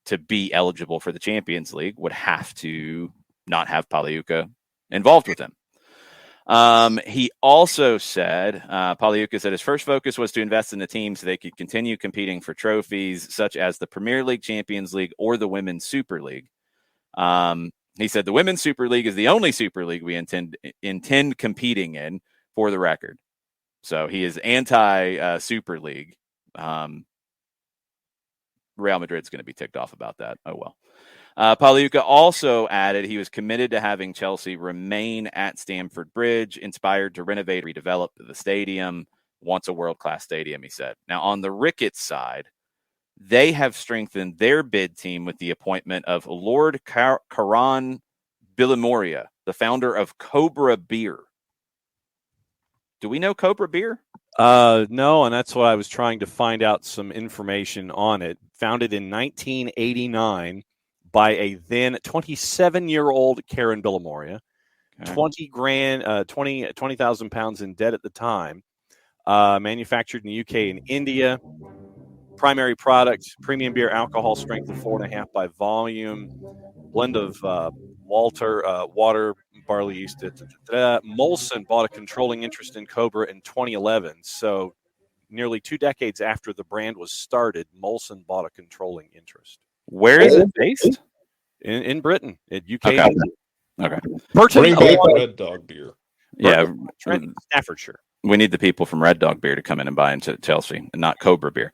to be eligible for the Champions League, would have to not have Pagliuca involved with them. He also said, Pagliuca said his first focus was to invest in the team so they could continue competing for trophies such as the Premier League, Champions League, or the Women's Super League. He said the Women's Super League is the only Super League we intend competing in, for the record. So he is anti-Super League. Real Madrid's going to be ticked off about that. Oh, well. Pagliuca also added he was committed to having Chelsea remain at Stamford Bridge, inspired to renovate, redevelop the stadium, wants a world-class stadium, he said. Now, on the Ricketts side, they have strengthened their bid team with the appointment of Lord Karan Bilimoria, the founder of Cobra Beer. Do we know Cobra Beer? No, and that's what I was trying to find out some information on it. Founded in 1989 by a then 27-year-old Karen Bilimoria. 20,000 pounds in debt at the time. Manufactured in the UK and India. Primary product, premium beer, alcohol strength of 4.5 by volume. Blend of water, barley yeast. Molson bought a controlling interest in Cobra in 2011. So nearly 2 decades after the brand was started, Molson bought a controlling interest. Where is it based? In Britain, at UK. Okay. Bring back Red Dog beer. Burton, Staffordshire. We need the people from Red Dog beer to come in and buy into Chelsea, and not Cobra beer.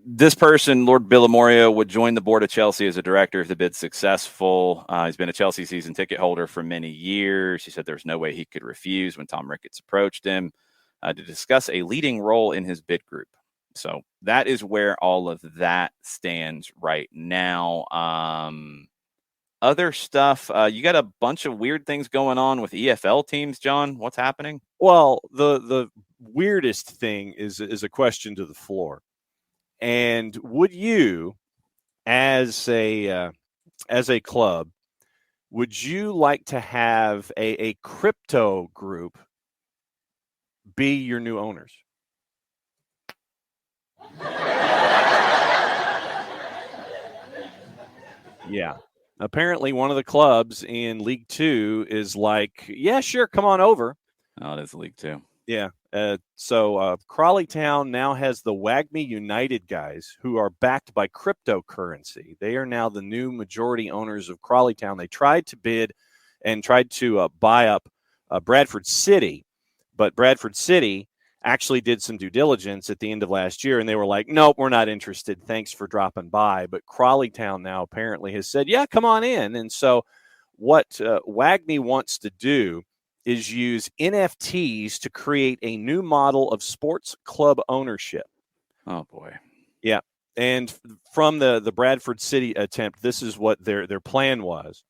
This person, Lord Villamoria, would join the board of Chelsea as a director if the bid's successful. He's been a Chelsea season ticket holder for many years. He said there's no way he could refuse when Tom Ricketts approached him to discuss a leading role in his bid group. So that is where all of that stands right now. Other stuff, you got a bunch of weird things going on with EFL teams, John. What's happening? Well, the weirdest thing is a question to the floor. And would you, as a club, would you like to have a crypto group be your new owners? Yeah. Apparently, one of the clubs in League Two is like, yeah, sure, come on over. Oh, it is League Two. Yeah. So Crawley Town now has the WAGMI United guys who are backed by cryptocurrency. They are now the new majority owners of Crawley Town. They tried to bid and tried to buy up Bradford City, but Bradford City actually did some due diligence at the end of last year, and they were like, nope, we're not interested. Thanks for dropping by. But Crawley Town now apparently has said, yeah, come on in. And so what WAGMI wants to do is use NFTs to create a new model of sports club ownership. Oh, boy. Yeah. And from the Bradford City attempt, this is what their plan was.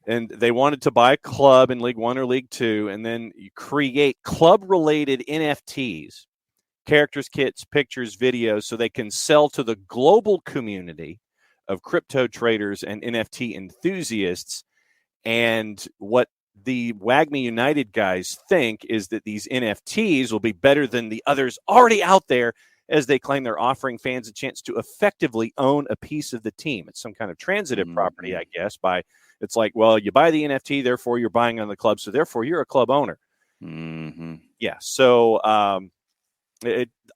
And they wanted to buy a club in League One or League Two, and then you create club-related NFTs, characters, kits, pictures, videos, so they can sell to the global community of crypto traders and NFT enthusiasts. And what the WAGMI United guys think is that these NFTs will be better than the others already out there, as they claim they're offering fans a chance to effectively own a piece of the team. It's some kind of transitive property, I guess. It's like, well, you buy the NFT, therefore you're buying on the club, so therefore you're a club owner. Mm-hmm. Yeah. So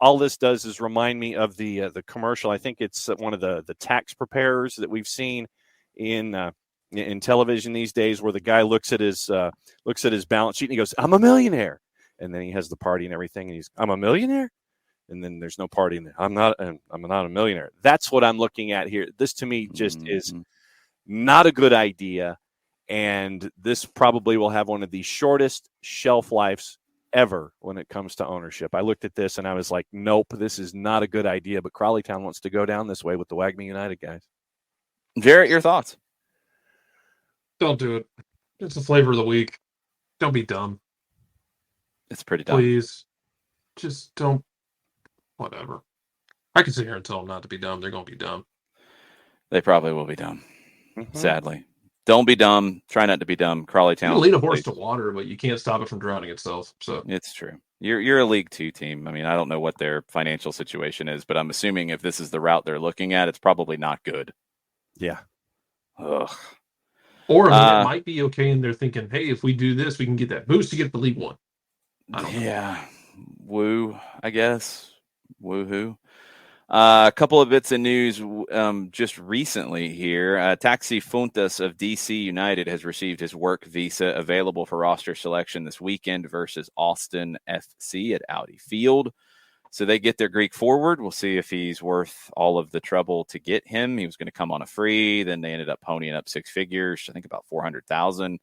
all this does is remind me of the commercial. I think it's one of the tax preparers that we've seen in television these days, where the guy looks at his balance sheet and he goes, "I'm a millionaire," and then he has the party and everything, and I'm a millionaire, and then there's no party in there. I'm not a millionaire. That's what I'm looking at here. This to me just is not a good idea, and this probably will have one of the shortest shelf lives ever when it comes to ownership. I looked at this and I was like, nope, this is not a good idea. But Crawley Town wants to go down this way with the WAGMI United guys. Jarrett, your thoughts? Don't do it. It's the flavor of the week. Don't be dumb. It's pretty dumb. Please. Just don't. Whatever. I can sit here and tell them not to be dumb. They're going to be dumb. They probably will be dumb. Sadly. Don't be dumb. Try not to be dumb. Crawley Town. You lead a horse to water, but you can't stop it from drowning itself. So it's true. You're a League Two team. I mean, I don't know what their financial situation is, but I'm assuming if this is the route they're looking at, it's probably not good. Yeah. Ugh. Or it might be okay, and they're thinking, hey, if we do this, we can get that boost to get the League One. Yeah. Woo, I guess. Woohoo. A couple of bits of news just recently here. Taxi Fontes of DC United has received his work visa, available for roster selection this weekend versus Austin FC at Audi Field. So they get their Greek forward. We'll see if he's worth all of the trouble to get him. He was going to come on a free. Then they ended up ponying up 6 figures, I think about $400,000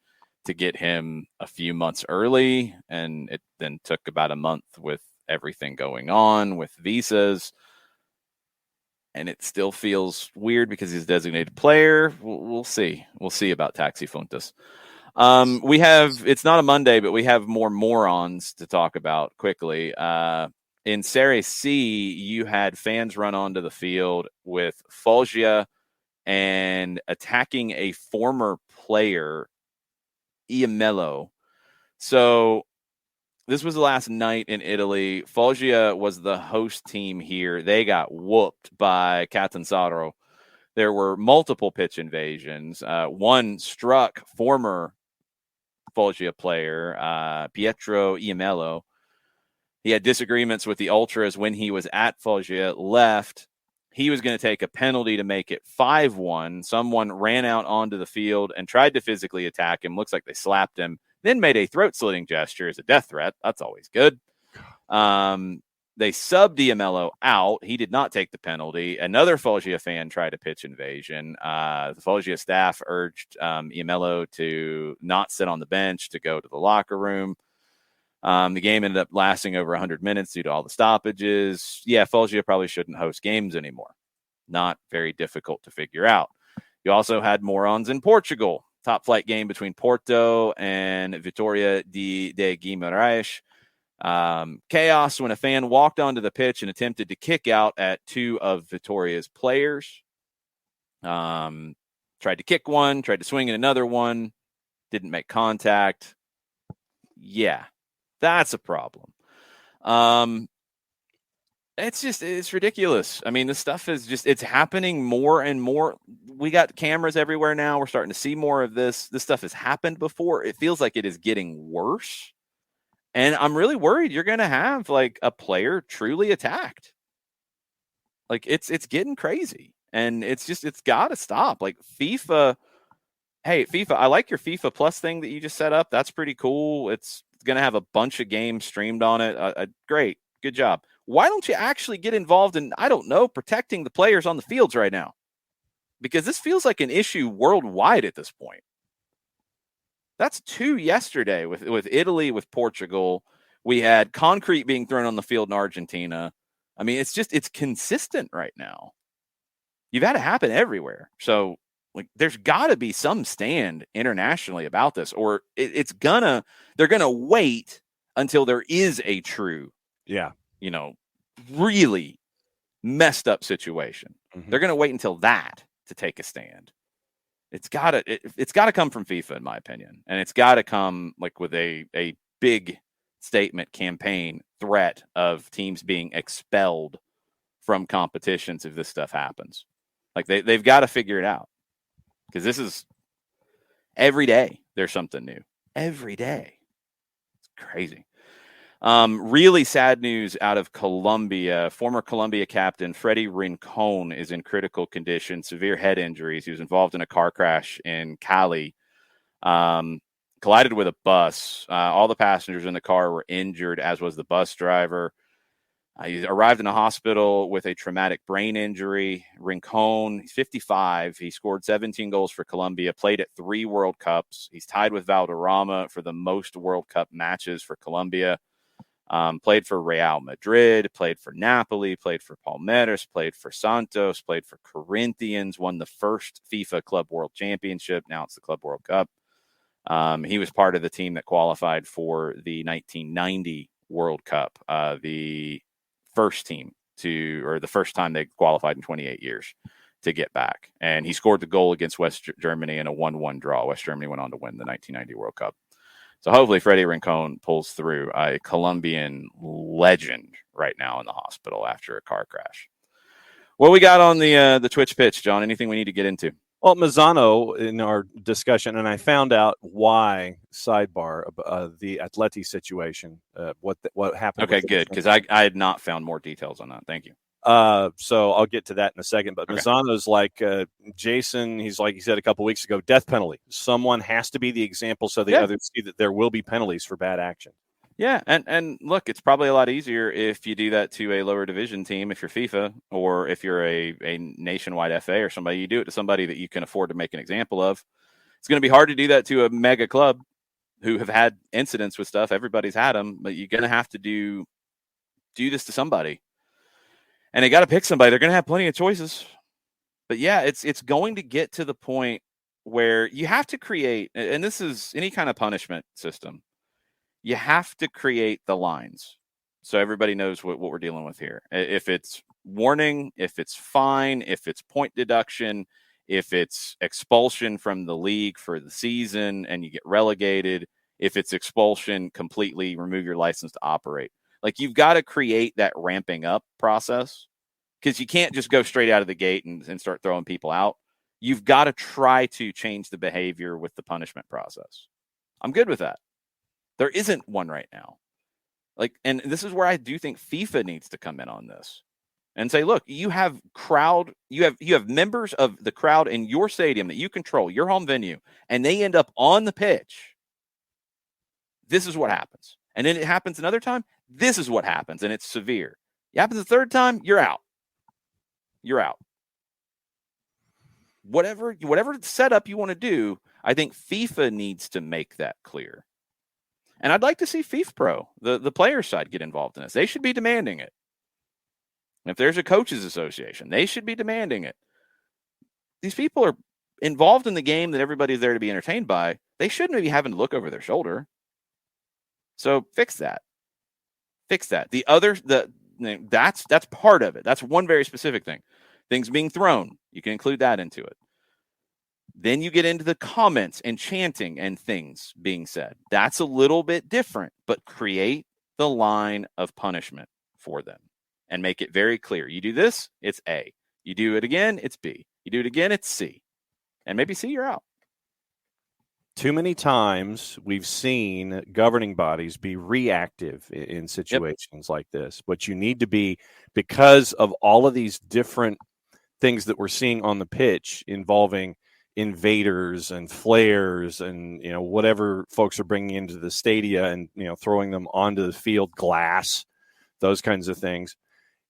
to get him a few months early. And it then took about a month with everything going on with visas. And it still feels weird because he's a designated player. We'll see. We'll see about Taxi Fontes. It's not a Monday, but we have more morons to talk about quickly. In Serie C, you had fans run onto the field with Foggia and attacking a former player Iamello. So this was the last night in Italy. Foggia was the host team here. They got whooped by Catanzaro. There were multiple pitch invasions. One struck former Foggia player, Pietro Iamello. He had disagreements with the Ultras when he was at Foggia, left. He was going to take a penalty to make it 5-1. Someone ran out onto the field and tried to physically attack him. Looks like they slapped him, then made a throat-slitting gesture as a death threat. That's always good. They subbed Iamello out. He did not take the penalty. Another Foggia fan tried a pitch invasion. The Foggia staff urged Iamello to not sit on the bench, to go to the locker room. The game ended up lasting over 100 minutes due to all the stoppages. Yeah, Foggia probably shouldn't host games anymore. Not very difficult to figure out. You also had morons in Portugal. Top flight game between Porto and Vitória de Guimarães. Chaos when a fan walked onto the pitch and attempted to kick out at two of Vitória's players. Tried to kick one, tried to swing at another one, didn't make contact. Yeah, that's a problem. It's ridiculous. I mean, this stuff is it's happening more and more. We got cameras everywhere now. We're starting to see more of this. This stuff has happened before. It feels like it is getting worse. And I'm really worried you're going to have like a player truly attacked. Like it's getting crazy, and it's got to stop. Like FIFA, hey FIFA, I like your FIFA Plus thing that you just set up. That's pretty cool. It's going to have a bunch of games streamed on it. Great, good job. Why don't you actually get involved in, I don't know, protecting the players on the fields right now? Because this feels like an issue worldwide at this point. That's 2 yesterday with Italy, with Portugal. We had concrete being thrown on the field in Argentina. I mean, it's consistent right now. You've had to happen everywhere. So like, there's got to be some stand internationally about this, or they're gonna wait until there is a true, really messed up situation. Mm-hmm. They're gonna wait until that to take a stand. It's gotta come from FIFA, in my opinion, and it's gotta come like with a big statement, campaign, threat of teams being expelled from competitions if this stuff happens. Like they've got to figure it out, because this is every day there's something new. Every day, it's crazy. Really sad news out of Colombia. Former Colombia captain Freddy Rincon is in critical condition, severe head injuries. He was involved in a car crash in Cali, collided with a bus. All the passengers in the car were injured, as was the bus driver. He arrived in a hospital with a traumatic brain injury. Rincon, he's 55. He scored 17 goals for Colombia, played at 3 World Cups. He's tied with Valderrama for the most World Cup matches for Colombia. Played for Real Madrid, played for Napoli, played for Palmeiras, played for Santos, played for Corinthians, won the first FIFA Club World Championship. Now it's the Club World Cup. He was part of the team that qualified for the 1990 World Cup, the first time they qualified in 28 years to get back. And he scored the goal against West Germany in a 1-1 draw. West Germany went on to win the 1990 World Cup. So hopefully Freddy Rincon pulls through. A Colombian legend right now in the hospital after a car crash. What we got on the Twitch pitch, John? Anything we need to get into? Well, Mazzano, in our discussion, and I found out why, sidebar, the Atleti situation, what happened. Okay, good, because I had not found more details on that. Thank you. So I'll get to that in a second. But okay. Mazzano's like Jason. He's like he said a couple weeks ago, death penalty. Someone has to be the example so the others see that there will be penalties for bad action. Yeah, and look, it's probably a lot easier if you do that to a lower division team, if you're FIFA, or if you're a nationwide FA or somebody. You do it to somebody that you can afford to make an example of. It's going to be hard to do that to a mega club who have had incidents with stuff. Everybody's had them, but you're going to have to do this to somebody. And they got to pick somebody. They're going to have plenty of choices. But yeah, it's going to get to the point where you have to create, and this is any kind of punishment system, you have to create the lines so everybody knows what we're dealing with here. If it's warning, if it's fine, if it's point deduction, if it's expulsion from the league for the season and you get relegated, if it's expulsion, completely remove your license to operate. Like, you've got to create that ramping up process, because you can't just go straight out of the gate and start throwing people out. You've got to try to change the behavior with the punishment process. I'm good with that. There isn't one right now. Like, and this is where I do think FIFA needs to come in on this and say, look, you have members of the crowd in your stadium that you control, your home venue, and they end up on the pitch. This is what happens. And then it happens another time. This is what happens, and it's severe. It happens the third time, you're out. You're out. Whatever setup you want to do, I think FIFA needs to make that clear. And I'd like to see FIFA Pro, the player side, get involved in this. They should be demanding it. If there's a coaches association, they should be demanding it. These people are involved in the game that everybody's there to be entertained by. They shouldn't be having to look over their shoulder. So fix that. Fix that. That's part of it. That's one very specific thing. Things being thrown, you can include that into it. Then you get into the comments and chanting and things being said. That's a little bit different, but create the line of punishment for them and make it very clear. You do this, it's A. You do it again, it's B. You do it again, it's C. And maybe C, you're out. Too many times we've seen governing bodies be reactive in situations like this. But you need to be, because of all of these different things that we're seeing on the pitch involving invaders and flares and, whatever folks are bringing into the stadia and, throwing them onto the field, glass, those kinds of things.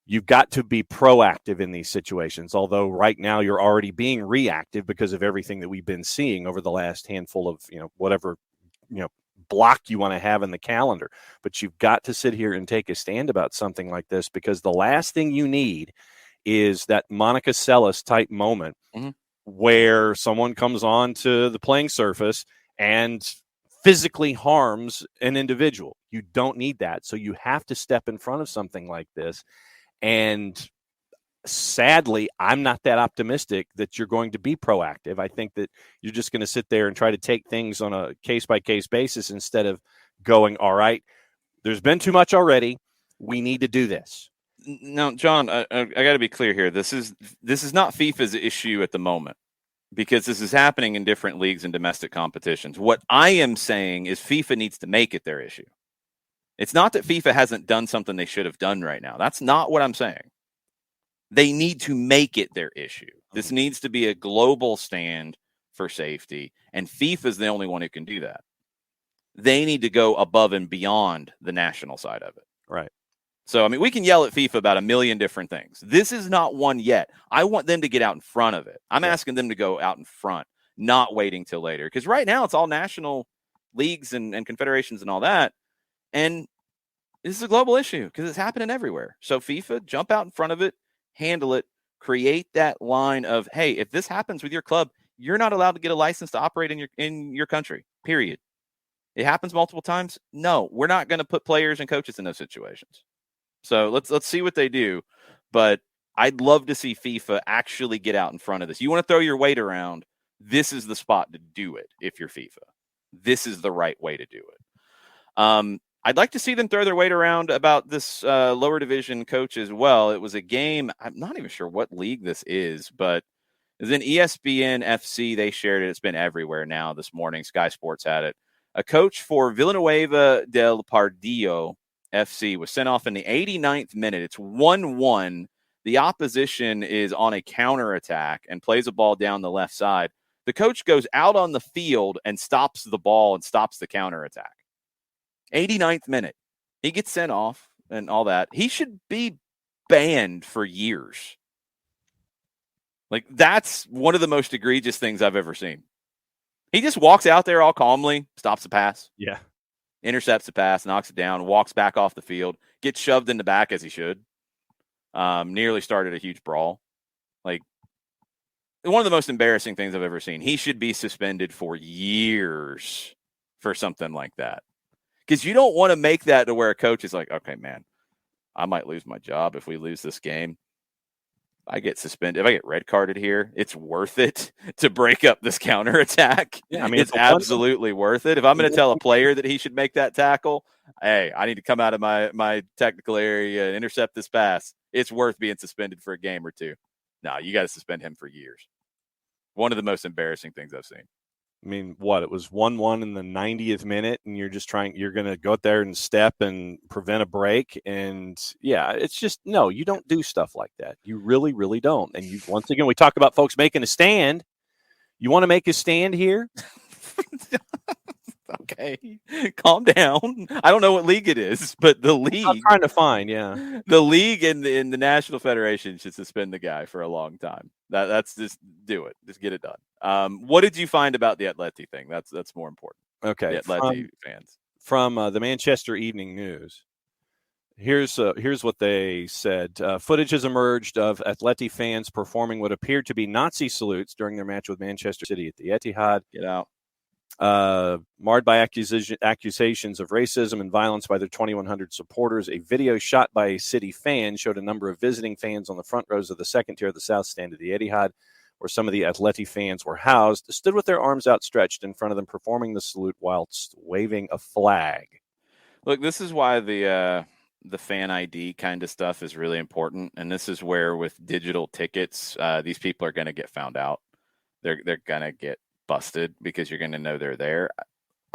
You've got to be proactive in these situations, although right now you're already being reactive because of everything that we've been seeing over the last handful of, whatever, block you want to have in the calendar. But you've got to sit here and take a stand about something like this, because the last thing you need is that Monica Seles type moment where someone comes on to the playing surface and physically harms an individual. You don't need that. So you have to step in front of something like this. And sadly, I'm not that optimistic that you're going to be proactive. I think that you're just going to sit there and try to take things on a case-by-case basis instead of going, all right, there's been too much already. We need to do this. Now, John, I got to be clear here. This is not FIFA's issue at the moment, because this is happening in different leagues and domestic competitions. What I am saying is FIFA needs to make it their issue. It's not that FIFA hasn't done something they should have done right now. That's not what I'm saying. They need to make it their issue. This needs to be a global stand for safety, and FIFA is the only one who can do that. They need to go above and beyond the national side of it. Right. So, we can yell at FIFA about a million different things. This is not one yet. I want them to get out in front of it. I'm asking them to go out in front, not waiting till later. Because right now it's all national leagues and confederations and all that. And this is a global issue because it's happening everywhere. So FIFA, jump out in front of it, handle it, create that line of, hey, if this happens with your club, you're not allowed to get a license to operate in your country, period. It happens multiple times. No, we're not going to put players and coaches in those situations. So let's see what they do. But I'd love to see FIFA actually get out in front of this. You want to throw your weight around, this is the spot to do it if you're FIFA. This is the right way to do it. I'd like to see them throw their weight around about this lower division coach as well. It was a game, I'm not even sure what league this is, but it was in ESPN FC. They shared it. It's been everywhere now this morning. Sky Sports had it. A coach for Villanueva del Pardillo FC was sent off in the 89th minute. It's 1-1. The opposition is on a counterattack and plays a ball down the left side. The coach goes out on the field and stops the ball and stops the counterattack. 89th minute. He gets sent off and all that. He should be banned for years. Like, that's one of the most egregious things I've ever seen. He just walks out there all calmly, stops the pass. Yeah. Intercepts the pass, knocks it down, walks back off the field, gets shoved in the back as he should. Nearly started a huge brawl. Like, one of the most embarrassing things I've ever seen. He should be suspended for years for something like that. Because you don't want to make that to where a coach is like, okay, man, I might lose my job if we lose this game. I get suspended, if I get red carded here, it's worth it to break up this counterattack. Yeah, I mean, it's absolutely worth it. If I'm going to tell a player that he should make that tackle, hey, I need to come out of my technical area and intercept this pass. It's worth being suspended for a game or two. No, you got to suspend him for years. One of the most embarrassing things I've seen. I mean, it was 1-1 in the 90th minute, and you're going to go out there and step and prevent a break. And yeah, it's just, no, you don't do stuff like that. You really, really don't. And once again, we talk about folks making a stand. You want to make a stand here? Okay, calm down. I don't know what league it is, but the league. I'm trying to find, yeah. The league and the National Federation should suspend the guy for a long time. That's just do it. Just get it done. What did you find about the Atleti thing? That's more important. Okay, the Atleti fans from the Manchester Evening News. Here's what they said. Footage has emerged of Atleti fans performing what appeared to be Nazi salutes during their match with Manchester City at the Etihad. Get out. Marred by accusations of racism and violence by their 2,100 supporters. A video shot by a City fan showed a number of visiting fans on the front rows of the second tier of the South Stand of the Etihad, where some of the Atleti fans were housed, stood with their arms outstretched in front of them, performing the salute whilst waving a flag. Look, this is why the fan ID kind of stuff is really important, and this is where with digital tickets, these people are going to get found out. They're going to get busted because you're going to know they're there.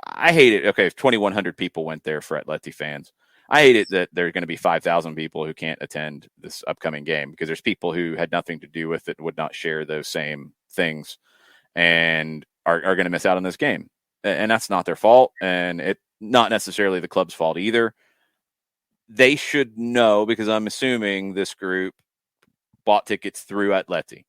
I hate it. Okay, if 2,100 people went there for Atleti fans, I hate it that there are going to be 5,000 people who can't attend this upcoming game because there's people who had nothing to do with it, would not share those same things, and are going to miss out on this game. And that's not their fault, and it's not necessarily the club's fault either. They should know, because I'm assuming this group bought tickets through Atleti.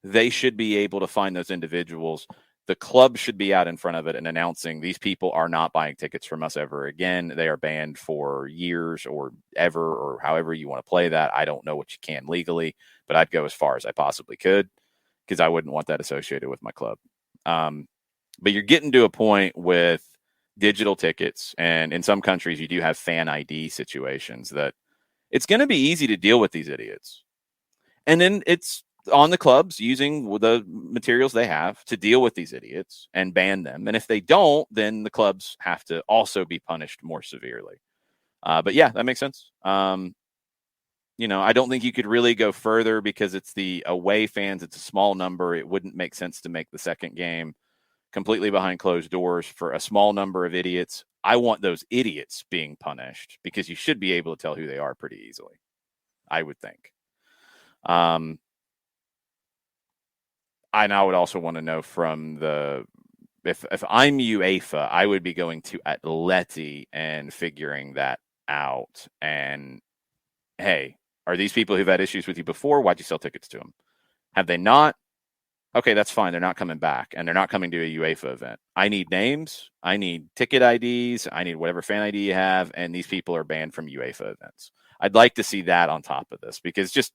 They should be able to find those individuals. The club should be out in front of it and announcing these people are not buying tickets from us ever again. They are banned for years or ever, or however you want to play that. I don't know what you can legally, but I'd go as far as I possibly could because I wouldn't want that associated with my club. But you're getting to a point with digital tickets, and in some countries you do have fan ID situations that it's going to be easy to deal with these idiots. And then it's on the clubs using the materials they have to deal with these idiots and ban them. And if they don't, then the clubs have to also be punished more severely. But yeah, that makes sense. I don't think you could really go further because it's the away fans. It's a small number. It wouldn't make sense to make the second game completely behind closed doors for a small number of idiots. I want those idiots being punished because you should be able to tell who they are pretty easily, I would think. And I would also want to know from if I'm UEFA, I would be going to Atleti and figuring that out. And hey, are these people who've had issues with you before? Why'd you sell tickets to them? Have they not? Okay, that's fine. They're not coming back, and they're not coming to a UEFA event. I need names. I need ticket IDs. I need whatever fan ID you have, and these people are banned from UEFA events. I'd like to see that on top of this, because just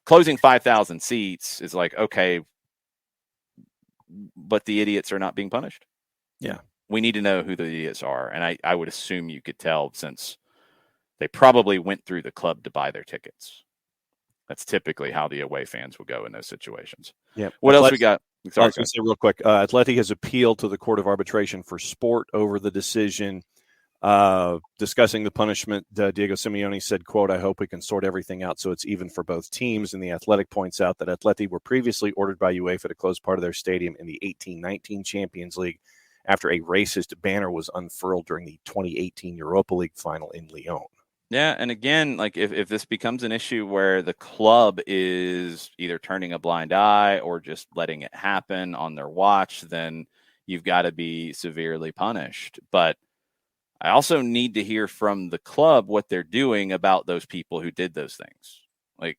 closing 5,000 seats is like, okay, but the idiots are not being punished. Yeah. We need to know who the idiots are, and I would assume you could tell since they probably went through the club to buy their tickets. That's typically how the away fans will go in those situations. Yeah. What else we got? Sorry, I was going to say real quick. Atleti has appealed to the Court of Arbitration for Sport over the decision. Discussing the punishment, Diego Simeone said, quote, "I hope we can sort everything out so it's even for both teams." And The Athletic points out that Atleti were previously ordered by UEFA to close part of their stadium in the 18-19 Champions League after a racist banner was unfurled during the 2018 Europa League final in Lyon. Yeah, and again, like if this becomes an issue where the club is either turning a blind eye or just letting it happen on their watch, then you've got to be severely punished. But I also need to hear from the club what they're doing about those people who did those things. Like,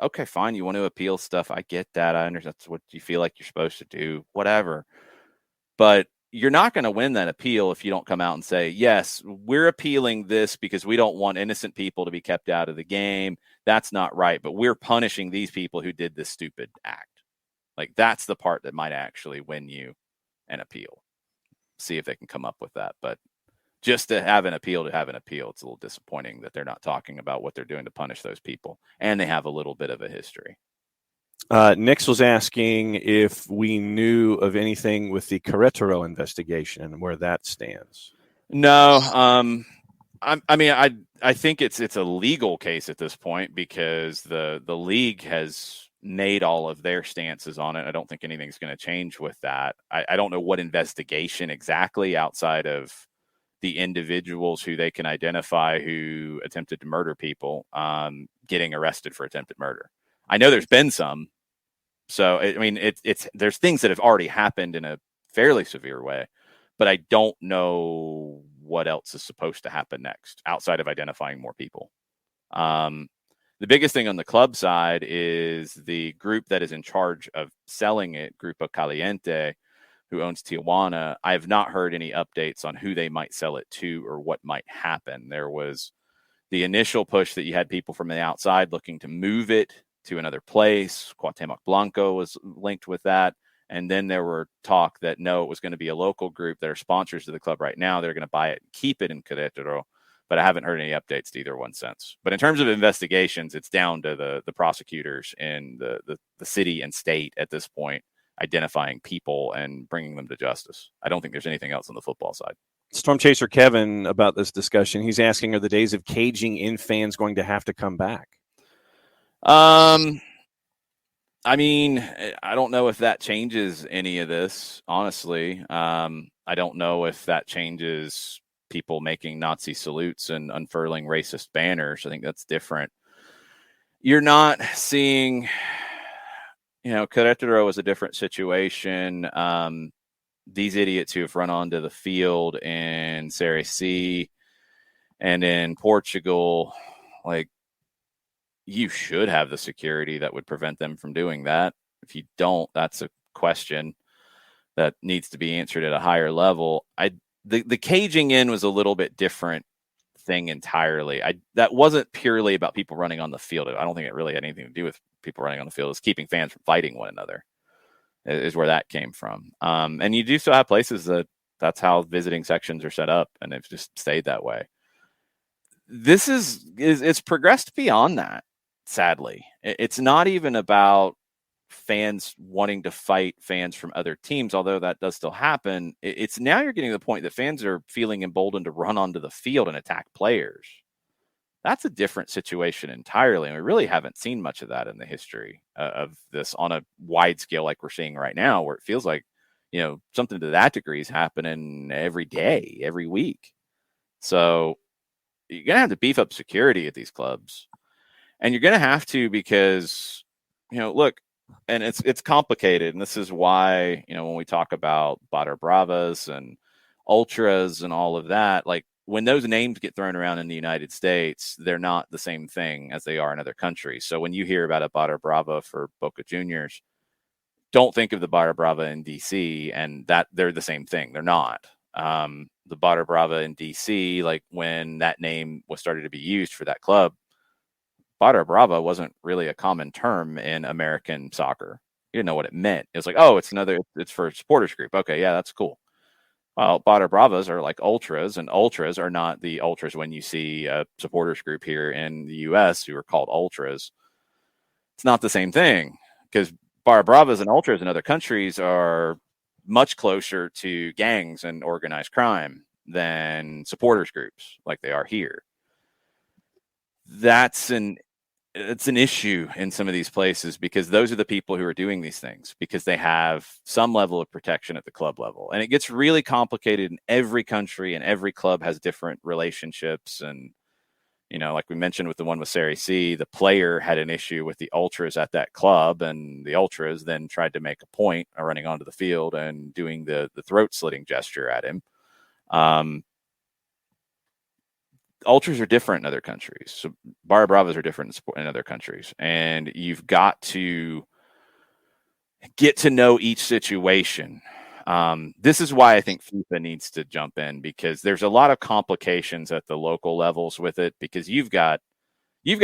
okay, fine, you want to appeal stuff. I get that. I understand that's what you feel like you're supposed to do, whatever. But you're not going to win that appeal if you don't come out and say, yes, we're appealing this because we don't want innocent people to be kept out of the game. That's not right. But we're punishing these people who did this stupid act. Like, that's the part that might actually win you an appeal. See if they can come up with that. But just to have an appeal. It's a little disappointing that they're not talking about what they're doing to punish those people, and they have a little bit of a history. Nix was asking if we knew of anything with the Querétaro investigation and where that stands. No, I think it's a legal case at this point because the league has made all of their stances on it. I don't think anything's going to change with that. I don't know what investigation exactly outside of the individuals who they can identify who attempted to murder people getting arrested for attempted murder. I know there's been some. So, I mean, it's there's things that have already happened in a fairly severe way, but I don't know what else is supposed to happen next outside of identifying more people. The biggest thing on the club side is the group that is in charge of selling it, Grupo Caliente, who owns Tijuana. I have not heard any updates on who they might sell it to or what might happen. There was the initial push that you had people from the outside looking to move it to another place. Cuauhtemoc Blanco was linked with that. And then there were talk that no, it was going to be a local group that are sponsors of the club right now. They're going to buy it and keep it in Querétaro. But I haven't heard any updates to either one since. But in terms of investigations, it's down to the prosecutors in the city and state at this point, identifying people and bringing them to justice. I don't think there's anything else on the football side. Storm Chaser Kevin about this discussion. He's asking, are the days of caging in fans going to have to come back? I mean, I don't know if that changes any of this, honestly. I don't know if that changes people making Nazi salutes and unfurling racist banners. I think that's different. You're not seeing, Querétaro is a different situation. These idiots who have run onto the field in Serie C and in Portugal, like, you should have the security that would prevent them from doing that. If you don't, that's a question that needs to be answered at a higher level. The caging in was a little bit different thing entirely. That wasn't purely about people running on the field. I don't think it really had anything to do with people running on the field. It's keeping fans from fighting one another is where that came from. And you do still have places that's how visiting sections are set up, and they've just stayed that way. This it's progressed beyond that. Sadly, it's not even about fans wanting to fight fans from other teams, although that does still happen. It's now you're getting to the point that fans are feeling emboldened to run onto the field and attack players. That's a different situation entirely. And we really haven't seen much of that in the history of this on a wide scale like we're seeing right now, where it feels like, something to that degree is happening every day, every week. So you're going to have to beef up security at these clubs. And you're going to have to because, look, and it's complicated. And this is why, when we talk about Barra Bravas and Ultras and all of that, like when those names get thrown around in the United States, they're not the same thing as they are in other countries. So when you hear about a Barra Brava for Boca Juniors, don't think of the Barra Brava in DC and that they're the same thing. They're not. The Barra Brava in DC, like when that name was started to be used for that club, Barra Brava wasn't really a common term in American soccer. You didn't know what it meant. It was like, oh, it's for a supporters group. Okay, yeah, that's cool. Well, Barra Bravas are like ultras, and ultras are not the ultras when you see a supporters group here in the U.S. who are called ultras. It's not the same thing because Barra Bravas and ultras in other countries are much closer to gangs and organized crime than supporters groups like they are here. It's an issue in some of these places because those are the people who are doing these things because they have some level of protection at the club level. And it gets really complicated in every country, and every club has different relationships. And, like we mentioned with the one with Serie C, the player had an issue with the ultras at that club, and the ultras then tried to make a point of running onto the field and doing the throat slitting gesture at him. Ultras are different in other countries. So Barra Bravas are different in other countries. And you've got to get to know each situation. This is why I think FIFA needs to jump in because there's a lot of complications at the local levels with it because you've got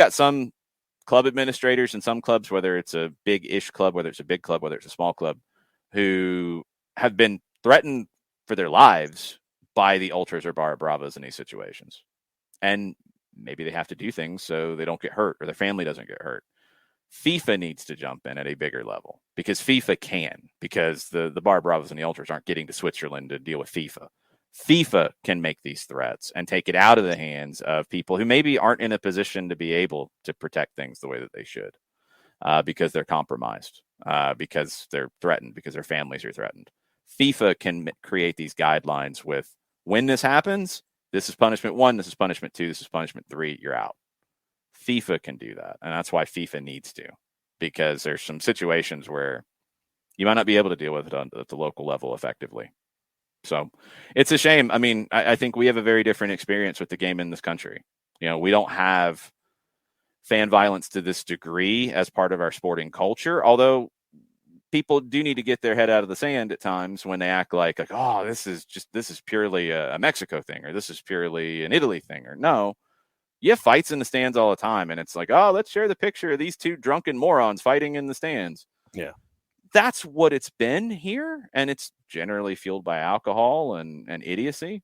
some club administrators and some clubs, whether it's a big-ish club, whether it's a big club, whether it's a small club, who have been threatened for their lives by the ultras or Barra Bravas in these situations. And maybe they have to do things so they don't get hurt or their family doesn't get hurt. FIFA needs to jump in at a bigger level because FIFA can, because the Barra Bravas and the ultras aren't getting to Switzerland to deal with FIFA. FIFA can make these threats and take it out of the hands of people who maybe aren't in a position to be able to protect things the way that they should, because they're compromised, because they're threatened, because their families are threatened. FIFA can create these guidelines with, when this happens, this is punishment 1, this is punishment 2, this is punishment 3, you're out. FIFA can do that, and that's why FIFA needs to, because there's some situations where you might not be able to deal with it at the local level effectively. So it's a shame. I mean, I think we have a very different experience with the game in this country. You know, we don't have fan violence to this degree as part of our sporting culture, although people do need to get their head out of the sand at times when they act like, oh, this is purely a Mexico thing, or this is purely an Italy thing, or no. You have fights in the stands all the time, and it's like, oh, let's share the picture of these two drunken morons fighting in the stands. Yeah. That's what it's been here, and it's generally fueled by alcohol and idiocy.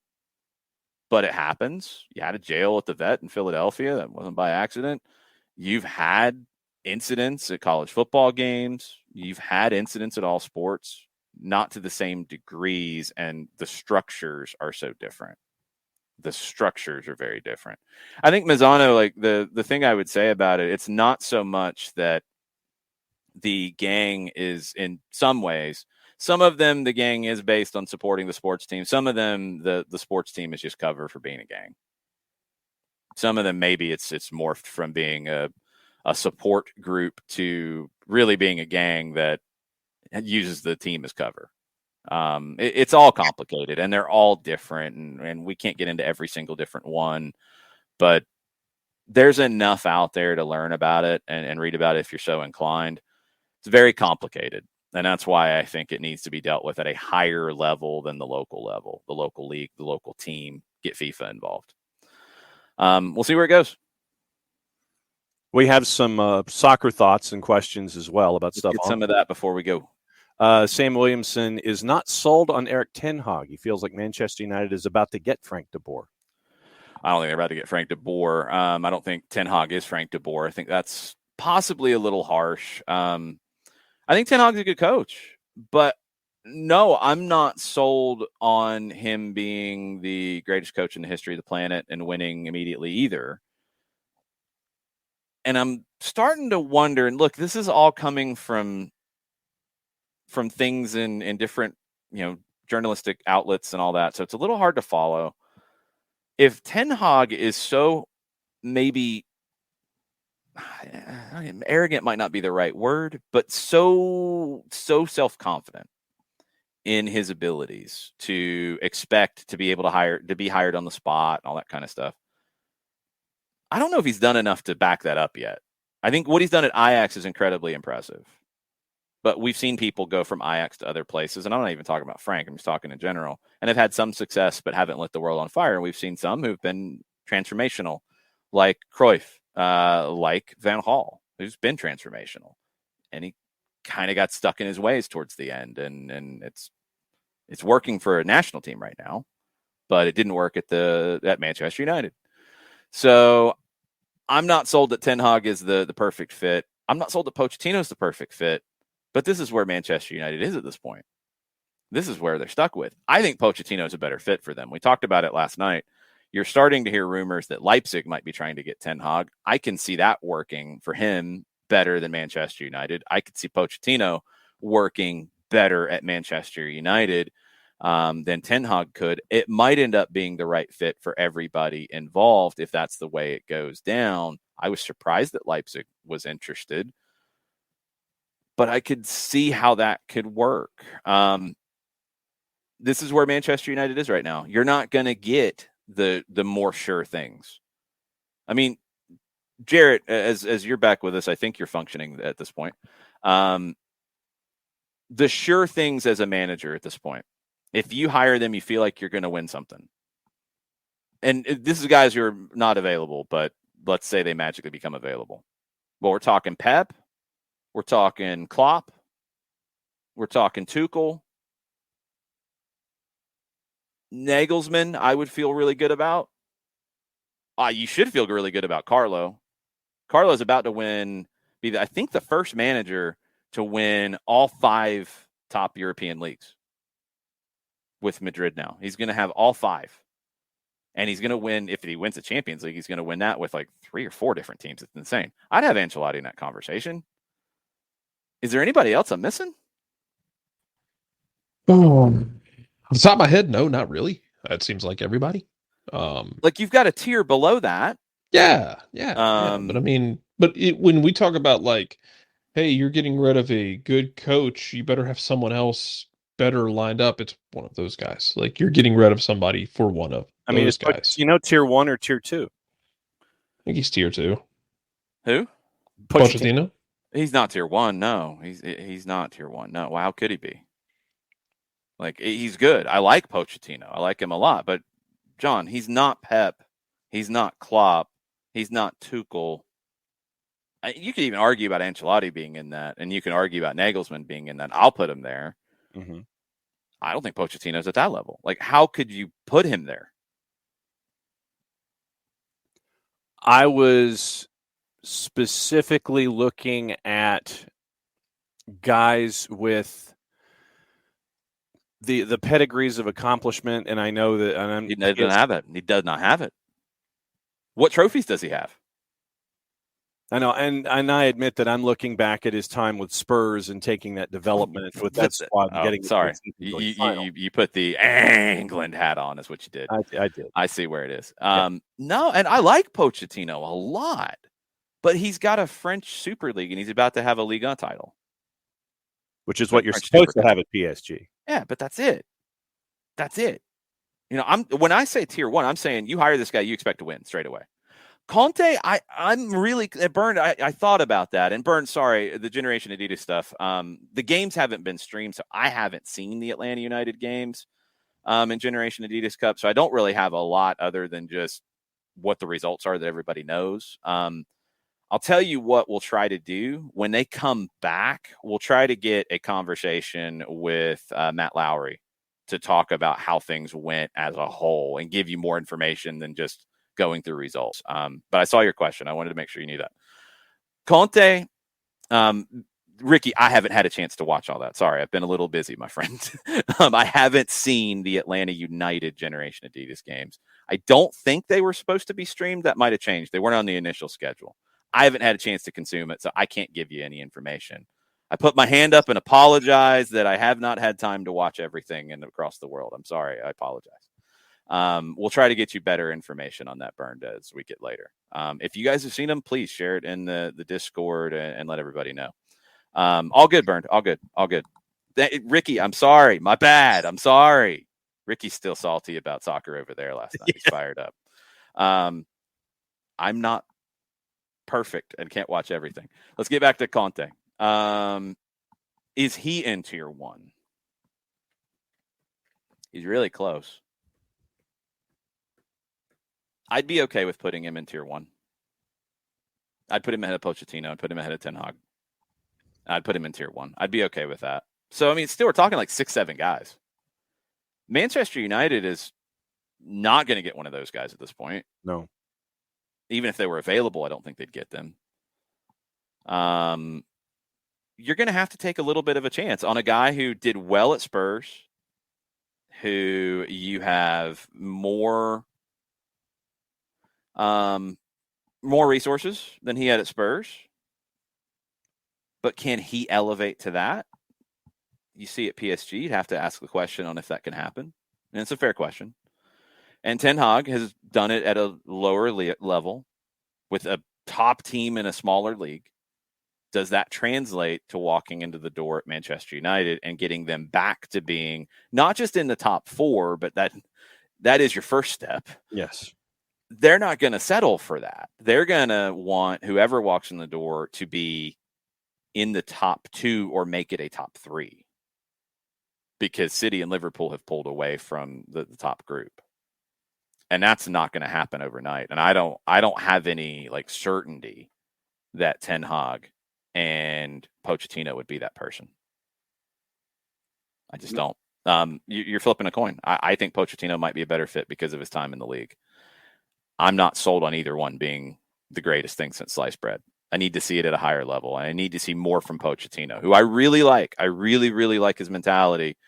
But it happens. You had a jail at the vet in Philadelphia. That wasn't by accident. You've had incidents at college football games. You've had incidents at all sports, not to the same degrees, and the structures are so different. The structures are very different. I think Mazzano, like the thing I would say about it, it's not so much that the gang is, in some ways, some of them, the gang is based on supporting the sports team. Some of them, the sports team is just cover for being a gang. Some of them, maybe it's morphed from being a support group to really being a gang that uses the team as cover. It's all complicated, and they're all different, and we can't get into every single different one, but there's enough out there to learn about it and read about it if you're so inclined. It's very complicated, and that's why I think it needs to be dealt with at a higher level than the local level, the local league, the local team. Get FIFA involved. We'll see where it goes. We have some soccer thoughts and questions as well about stuff. Get some of that before we go. Sam Williamson is not sold on Erik ten Hag. He feels like Manchester United is about to get Frank de Boer. I don't think they're about to get Frank de Boer. I don't think Ten Hag is Frank de Boer. I think that's possibly a little harsh. I think Ten Hag's a good coach, but no, I'm not sold on him being the greatest coach in the history of the planet and winning immediately either. And I'm starting to wonder, and look, this is all coming from things in different, journalistic outlets and all that. So it's a little hard to follow. If Ten Hag is so, maybe arrogant might not be the right word, but so self-confident in his abilities to expect to be able to be hired on the spot and all that kind of stuff. I don't know if he's done enough to back that up yet. I think what he's done at Ajax is incredibly impressive. But we've seen people go from Ajax to other places, and I'm not even talking about Frank, I'm just talking in general, and have had some success but haven't lit the world on fire. And we've seen some who've been transformational, like Cruyff, like Van Gaal, who's been transformational. And he kind of got stuck in his ways towards the end, and it's working for a national team right now, but it didn't work at Manchester United. So I'm not sold that Ten Hag is the perfect fit. I'm not sold that Pochettino's the perfect fit. But this is where Manchester United is at this point. This is where they're stuck with. I think Pochettino is a better fit for them. We talked about it last night. You're starting to hear rumors that Leipzig might be trying to get Ten Hag. I can see that working for him better than Manchester United. I could see Pochettino working better at Manchester United than Ten Hag could. It might end up being the right fit for everybody involved if that's the way it goes down. I was surprised that Leipzig was interested, but I could see how that could work. This is where Manchester United is right now. You're not going to get the more sure things. I mean, Jarrett, as you're back with us, I think you're functioning at this point. The sure things as a manager at this point, if you hire them, you feel like you're going to win something. And this is guys who are not available, but let's say they magically become available. Well, we're talking Pep. We're talking Klopp. We're talking Tuchel. Nagelsmann, I would feel really good about. You should feel really good about Carlo. Carlo's about to be I think the first manager to win all 5 top European leagues with Madrid now. He's going to have all 5. And he's going to win, if he wins the Champions League, he's going to win that with like 3 or 4 different teams. It's insane. I'd have Ancelotti in that conversation. Is there anybody else I'm missing? On the top of my head, no, not really. That seems like everybody. Like you've got a tier below that. Yeah. But I mean, when we talk about like, hey, you're getting rid of a good coach, you better have someone else better lined up. It's one of those guys. Like you're getting rid of somebody for one of those guys. Tier 1 or tier 2? I think he's tier 2. Who? Pochettino? He's not tier 1. No, he's not tier 1. No. Well, how could he be? Like he's good. I like Pochettino. I like him a lot. But John, he's not Pep. He's not Klopp. He's not Tuchel. You could even argue about Ancelotti being in that, and you can argue about Nagelsmann being in that. I'll put him there. Mm-hmm. I don't think Pochettino's at that level. Like, how could you put him there? I was specifically looking at guys with the pedigrees of accomplishment, and I know that he doesn't have it. He does not have it. What trophies does he have? I know, and I admit that I'm looking back at his time with Spurs and taking that development with that squad. And getting sorry, you put the England hat on, is what you did. I did. I see where it is. No, and I like Pochettino a lot, but he's got a French Super League, and he's about to have a Ligue 1 title, which is what you're supposed to have at PSG. Yeah, but that's it. That's it. You know, when I say tier 1, I'm saying you hire this guy, you expect to win straight away. Conte, I'm really Burned. I thought about that, and Burned. Sorry, the Generation Adidas stuff. The games haven't been streamed, so I haven't seen the Atlanta United games in Generation Adidas Cup. So I don't really have a lot other than just what the results are that everybody knows. I'll tell you what we'll try to do when they come back. We'll try to get a conversation with Matt Lowry to talk about how things went as a whole and give you more information than just going through results. But I saw your question. I wanted to make sure you knew that. Conte, Ricky, I haven't had a chance to watch all that. Sorry, I've been a little busy, my friend. I haven't seen the Atlanta United Generation Adidas games. I don't think they were supposed to be streamed. That might have changed. They weren't on the initial schedule. I haven't had a chance to consume it, so I can't give you any information. I put my hand up and apologize that I have not had time to watch everything across the world. I'm sorry. I apologize. We'll try to get you better information on that, Burned, as we get later. If you guys have seen them, please share it in the Discord and let everybody know. All good, Burned. All good. Ricky, I'm sorry. My bad. I'm sorry. Ricky's still salty about soccer over there last night. He's fired up. I'm not perfect and can't watch everything. Let's get back to Conte. Is he in tier 1? He's really close. I'd be okay with putting him in tier 1. I'd put him ahead of Pochettino. I'd put him ahead of Ten Hag. I'd put him in tier 1. I'd be okay with that. So, I mean, still we're talking like 6-7 guys. Manchester United is not going to get one of those guys at this point. No. Even if they were available, I don't think they'd get them. You're going to have to take a little bit of a chance on a guy who did well at Spurs, who you have more resources than he had at Spurs. But can he elevate to that? You see at PSG, you'd have to ask the question on if that can happen. And it's a fair question. And Ten Hag has done it at a lower level with a top team in a smaller league. Does that translate to walking into the door at Manchester United and getting them back to being not just in the top 4, but that is your first step? Yes. They're not going to settle for that. They're going to want whoever walks in the door to be in the top 2 or make it a top 3, because City and Liverpool have pulled away from the top group. And that's not going to happen overnight. And I don't have any like certainty that Ten Hag and Pochettino would be that person. I just don't. You're flipping a coin. I think Pochettino might be a better fit because of his time in the league. I'm not sold on either one being the greatest thing since sliced bread. I need to see it at a higher level. And I need to see more from Pochettino, who I really like. I really, really like his mentality,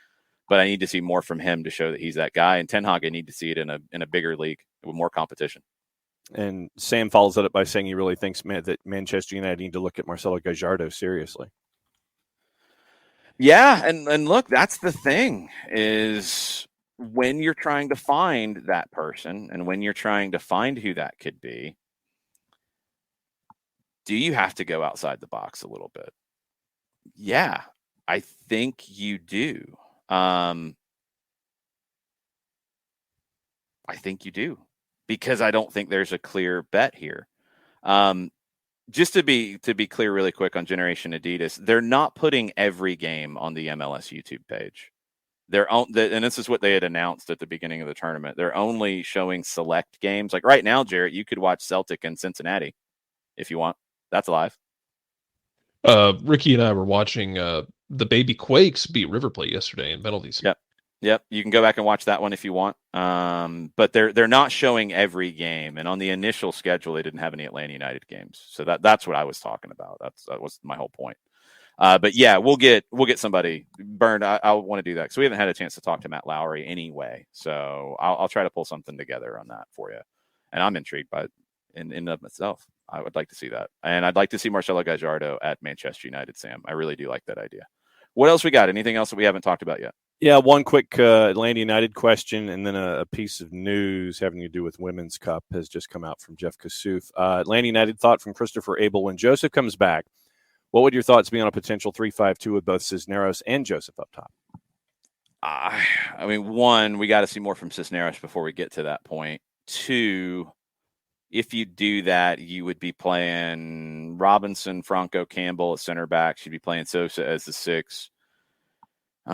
but I need to see more from him to show that he's that guy. And Ten Hag, I need to see it in a bigger league with more competition. And Sam follows that up by saying he really thinks that Manchester United need to look at Marcelo Gallardo seriously. Yeah, and look, that's the thing is when you're trying to find that person and when you're trying to find who that could be, do you have to go outside the box a little bit? Yeah, I think you do. I think you do because I don't think there's a clear bet here. Just to be clear really quick on Generation Adidas, they're not putting every game on the MLS YouTube page. And this is what they had announced at the beginning of the tournament. They're only showing select games. Like right now, Jarrett, you could watch Celtic and Cincinnati if you want. That's live. Ricky and I were watching the Baby Quakes beat River Plate yesterday in penalties. Yep. You can go back and watch that one if you want. But they're not showing every game. And on the initial schedule, they didn't have any Atlanta United games. So that's what I was talking about. That was my whole point. But yeah, we'll get somebody burned. I want to do that because we haven't had a chance to talk to Matt Lowry anyway. So I'll try to pull something together on that for you. And I'm intrigued by it in of myself. I would like to see that. And I'd like to see Marcelo Gallardo at Manchester United, Sam. I really do like that idea. What else we got? Anything else that we haven't talked about yet? Yeah, one quick Atlanta United question and then a piece of news having to do with Women's Cup has just come out from Jeff Kassouf. Atlanta United thought from Christopher Abel, when Joseph comes back, what would your thoughts be on a potential 3-5-2 with both Cisneros and Joseph up top? I mean, one, we got to see more from Cisneros before we get to that point. Two, if you do that, you would be playing Robinson, Franco, Campbell at center backs. You'd be playing Sosa as the 6. You'd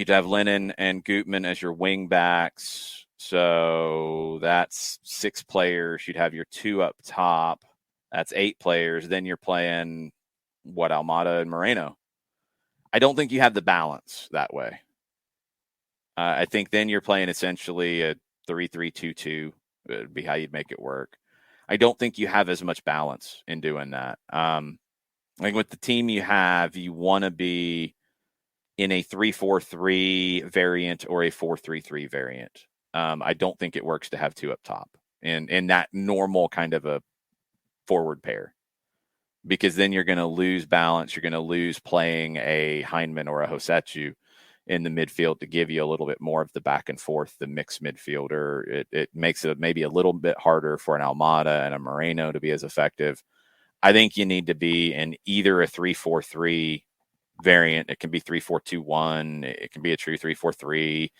have Lennon and Gutman as your wing backs. So that's 6 players. You'd have your 2 up top. That's 8 players. Then you're playing Almada and Moreno. I don't think you have the balance that way. I think then you're playing essentially a 3-3-2-2 would be how you'd make it work. I don't think you have as much balance in doing that. Like with the team you have, you want to be in a 3-4-3 variant or a 4-3-3 variant. I don't think it works to have 2 up top in that normal kind of a forward pair, because then you're going to lose balance. You're going to lose playing a Heinemann or a Hosechu in the midfield to give you a little bit more of the back and forth, the mixed midfielder. It makes it maybe a little bit harder for an Almada and a Moreno to be as effective. I think you need to be in either a 3-4-3 variant. It can be 3-4-2-1. It can be a true 3-4-3.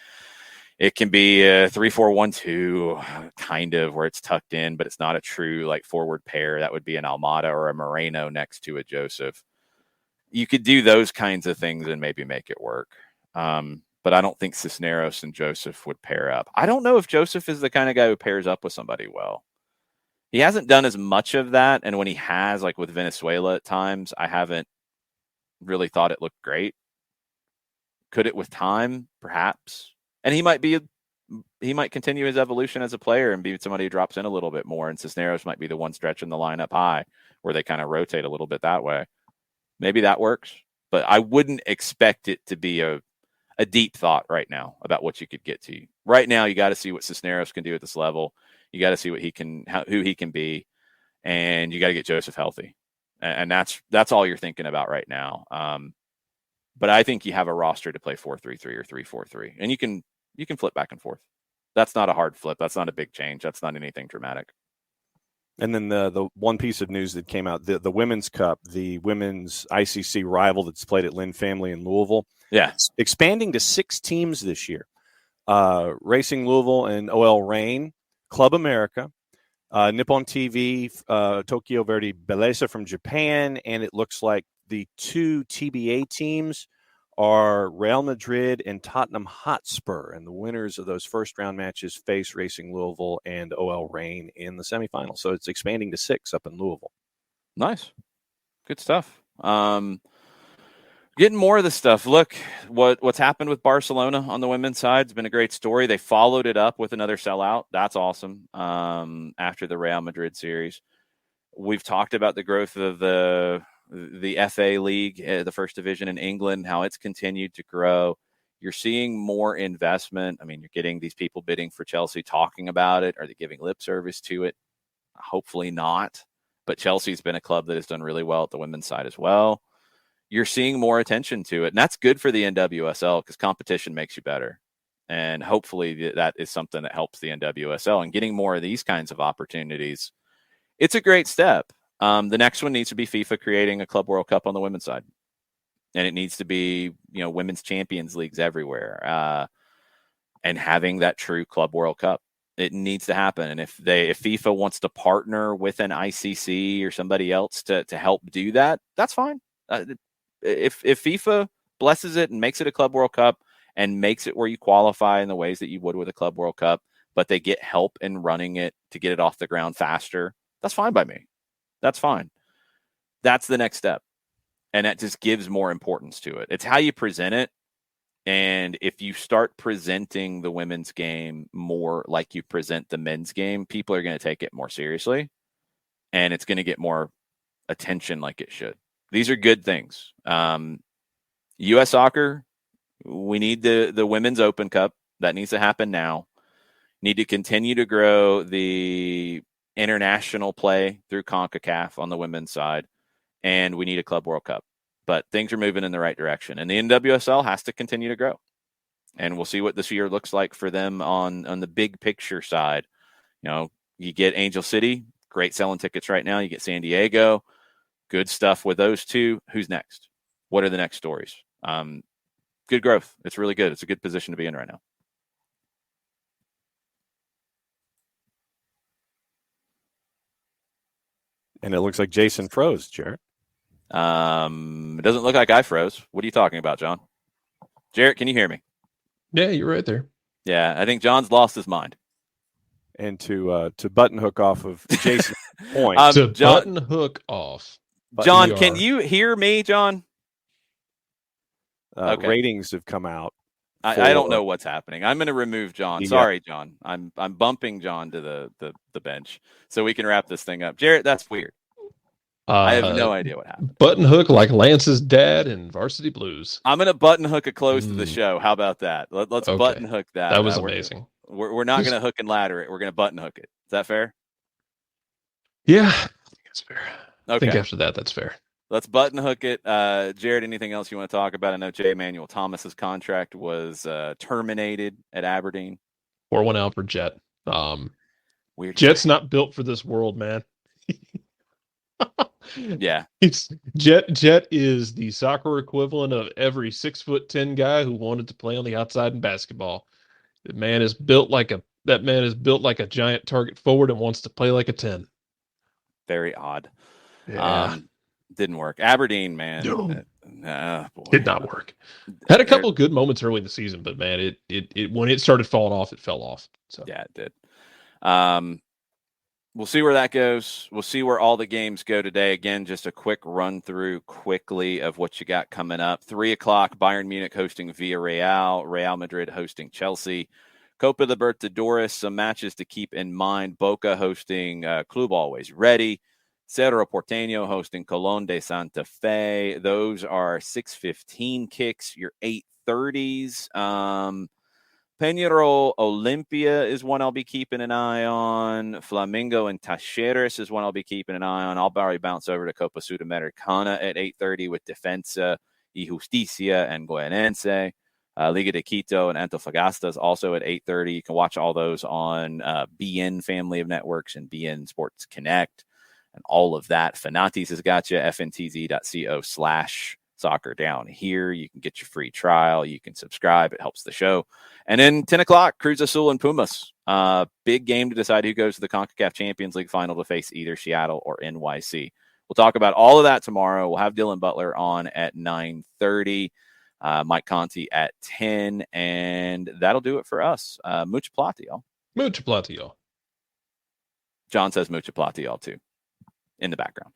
It can be a 3-4-1-2 kind of where it's tucked in, but it's not a true like forward pair. That would be an Almada or a Moreno next to a Joseph. You could do those kinds of things and maybe make it work. But I don't think Cisneros and Joseph would pair up. I don't know if Joseph is the kind of guy who pairs up with somebody well. He hasn't done as much of that. And when he has, like with Venezuela at times, I haven't really thought it looked great. Could it with time? Perhaps. And he might continue his evolution as a player and be somebody who drops in a little bit more. And Cisneros might be the one stretching the lineup high where they kind of rotate a little bit that way. Maybe that works, but I wouldn't expect it to be a deep thought right now about what you could get to. Right now, you got to see what Cisneros can do at this level. You got to see what who he can be, and you got to get Joseph healthy. And that's all you're thinking about right now. But I think you have a roster to play 4-3-3 or 3-4-3, and you can flip back and forth. That's not a hard flip. That's not a big change. That's not anything dramatic. And then the one piece of news that came out, the Women's Cup, the women's ICC rival that's played at Lynn Family in Louisville. Yeah. Expanding to 6 teams this year. Racing Louisville and OL Reign, Club America, Nippon TV, Tokyo Verdy Belleza from Japan, and it looks like the 2 TBA teams are Real Madrid and Tottenham Hotspur, and the winners of those first-round matches face Racing Louisville and OL Reign in the semifinals. So it's expanding to 6 up in Louisville. Nice. Good stuff. Getting more of the stuff. Look, what's happened with Barcelona on the women's side has been a great story. They followed it up with another sellout. That's awesome. After the Real Madrid series, we've talked about the growth of the FA League, the first division in England, how it's continued to grow. You're seeing more investment. I mean, you're getting these people bidding for Chelsea, talking about it. Are they giving lip service to it? Hopefully not. But Chelsea's been a club that has done really well at the women's side as well. You're seeing more attention to it. And that's good for the NWSL because competition makes you better. And hopefully that is something that helps the NWSL. And getting more of these kinds of opportunities, it's a great step. The next one needs to be FIFA creating a Club World Cup on the women's side. And it needs to be, women's Champions Leagues everywhere. And having that true Club World Cup. It needs to happen. And if FIFA wants to partner with an ICC or somebody else to help do that, that's fine. If FIFA blesses it and makes it a Club World Cup and makes it where you qualify in the ways that you would with a Club World Cup, but they get help in running it to get it off the ground faster, that's fine by me. That's fine. That's the next step. And that just gives more importance to it. It's how you present it. And if you start presenting the women's game more like you present the men's game, people are going to take it more seriously. And it's going to get more attention like it should. These are good things. U.S. soccer, we need the Women's Open Cup. That needs to happen now. Need to continue to grow the international play through CONCACAF on the women's side. And we need a Club World Cup. But things are moving in the right direction. And the NWSL has to continue to grow. And we'll see what this year looks like for them on the big picture side. You get Angel City, great selling tickets right now. You get San Diego. Good stuff with those two. Who's next? What are the next stories? Good growth. It's really good. It's a good position to be in right now. And it looks like Jason froze, Jarrett. It doesn't look like I froze. What are you talking about, John? Jarrett, can you hear me? Yeah, you're right there. Yeah, I think John's lost his mind. And to button hook off of Jason's point. Button hook off. John, can you hear me, John? Okay. Ratings have come out. I don't know what's happening. I'm going to remove John. Sorry, John. I'm bumping John to the bench so we can wrap this thing up. Jarrett, that's weird. I have no idea what happened. Button hook like Lance's dad in Varsity Blues. I'm going to button hook a close to the show. How about that? Let's button hook that. That was amazing. We're not going to hook and ladder it. We're going to button hook it. Is that fair? Yeah, I think that's fair. Okay. I think after that's fair. Let's button hook it. Jared, anything else you want to talk about? I know J. Emmanuel Thomas's contract was terminated at Aberdeen. Or went out for Jet. Weird. Jet's not built for this world, man. Yeah. Jet is the soccer equivalent of every 6'10" guy who wanted to play on the outside in basketball. That man is built like a giant target forward and wants to play like a 10. Very odd. Yeah. Didn't work. Aberdeen, man. Did not work. Had a couple of good moments early in the season, but man, it when it started falling off, it fell off. So yeah, it did. We'll see where that goes. We'll see where all the games go today. Again, just a quick run through quickly of what you got coming up. 3:00, Bayern Munich hosting Villarreal, Real Madrid hosting Chelsea. Copa Libertadores, some matches to keep in mind. Boca hosting Club Always Ready. Cerro Porteño hosting Colón de Santa Fe. Those are 6:15 kicks. Your 8:30s. Peñarol Olimpia is one I'll be keeping an eye on. Flamengo and Talleres is one I'll be keeping an eye on. I'll probably bounce over to Copa Sudamericana at 8:30 with Defensa y Justicia and Goianense. Liga de Quito and Antofagasta is also at 8:30. You can watch all those on BN family of networks and BN Sports Connect and all of that. Fanatis has got you, fntz.co/soccer down here. You can get your free trial. You can subscribe. It helps the show. And then 10:00, Cruz Azul and Pumas. Big game to decide who goes to the CONCACAF Champions League final to face either Seattle or NYC. We'll talk about all of that tomorrow. We'll have Dylan Butler on at 9:30. Mike Conti at 10, and that'll do it for us. Mucha plata, y'all. Mucha plata, y'all. John says mucha plata, y'all, too, in the background.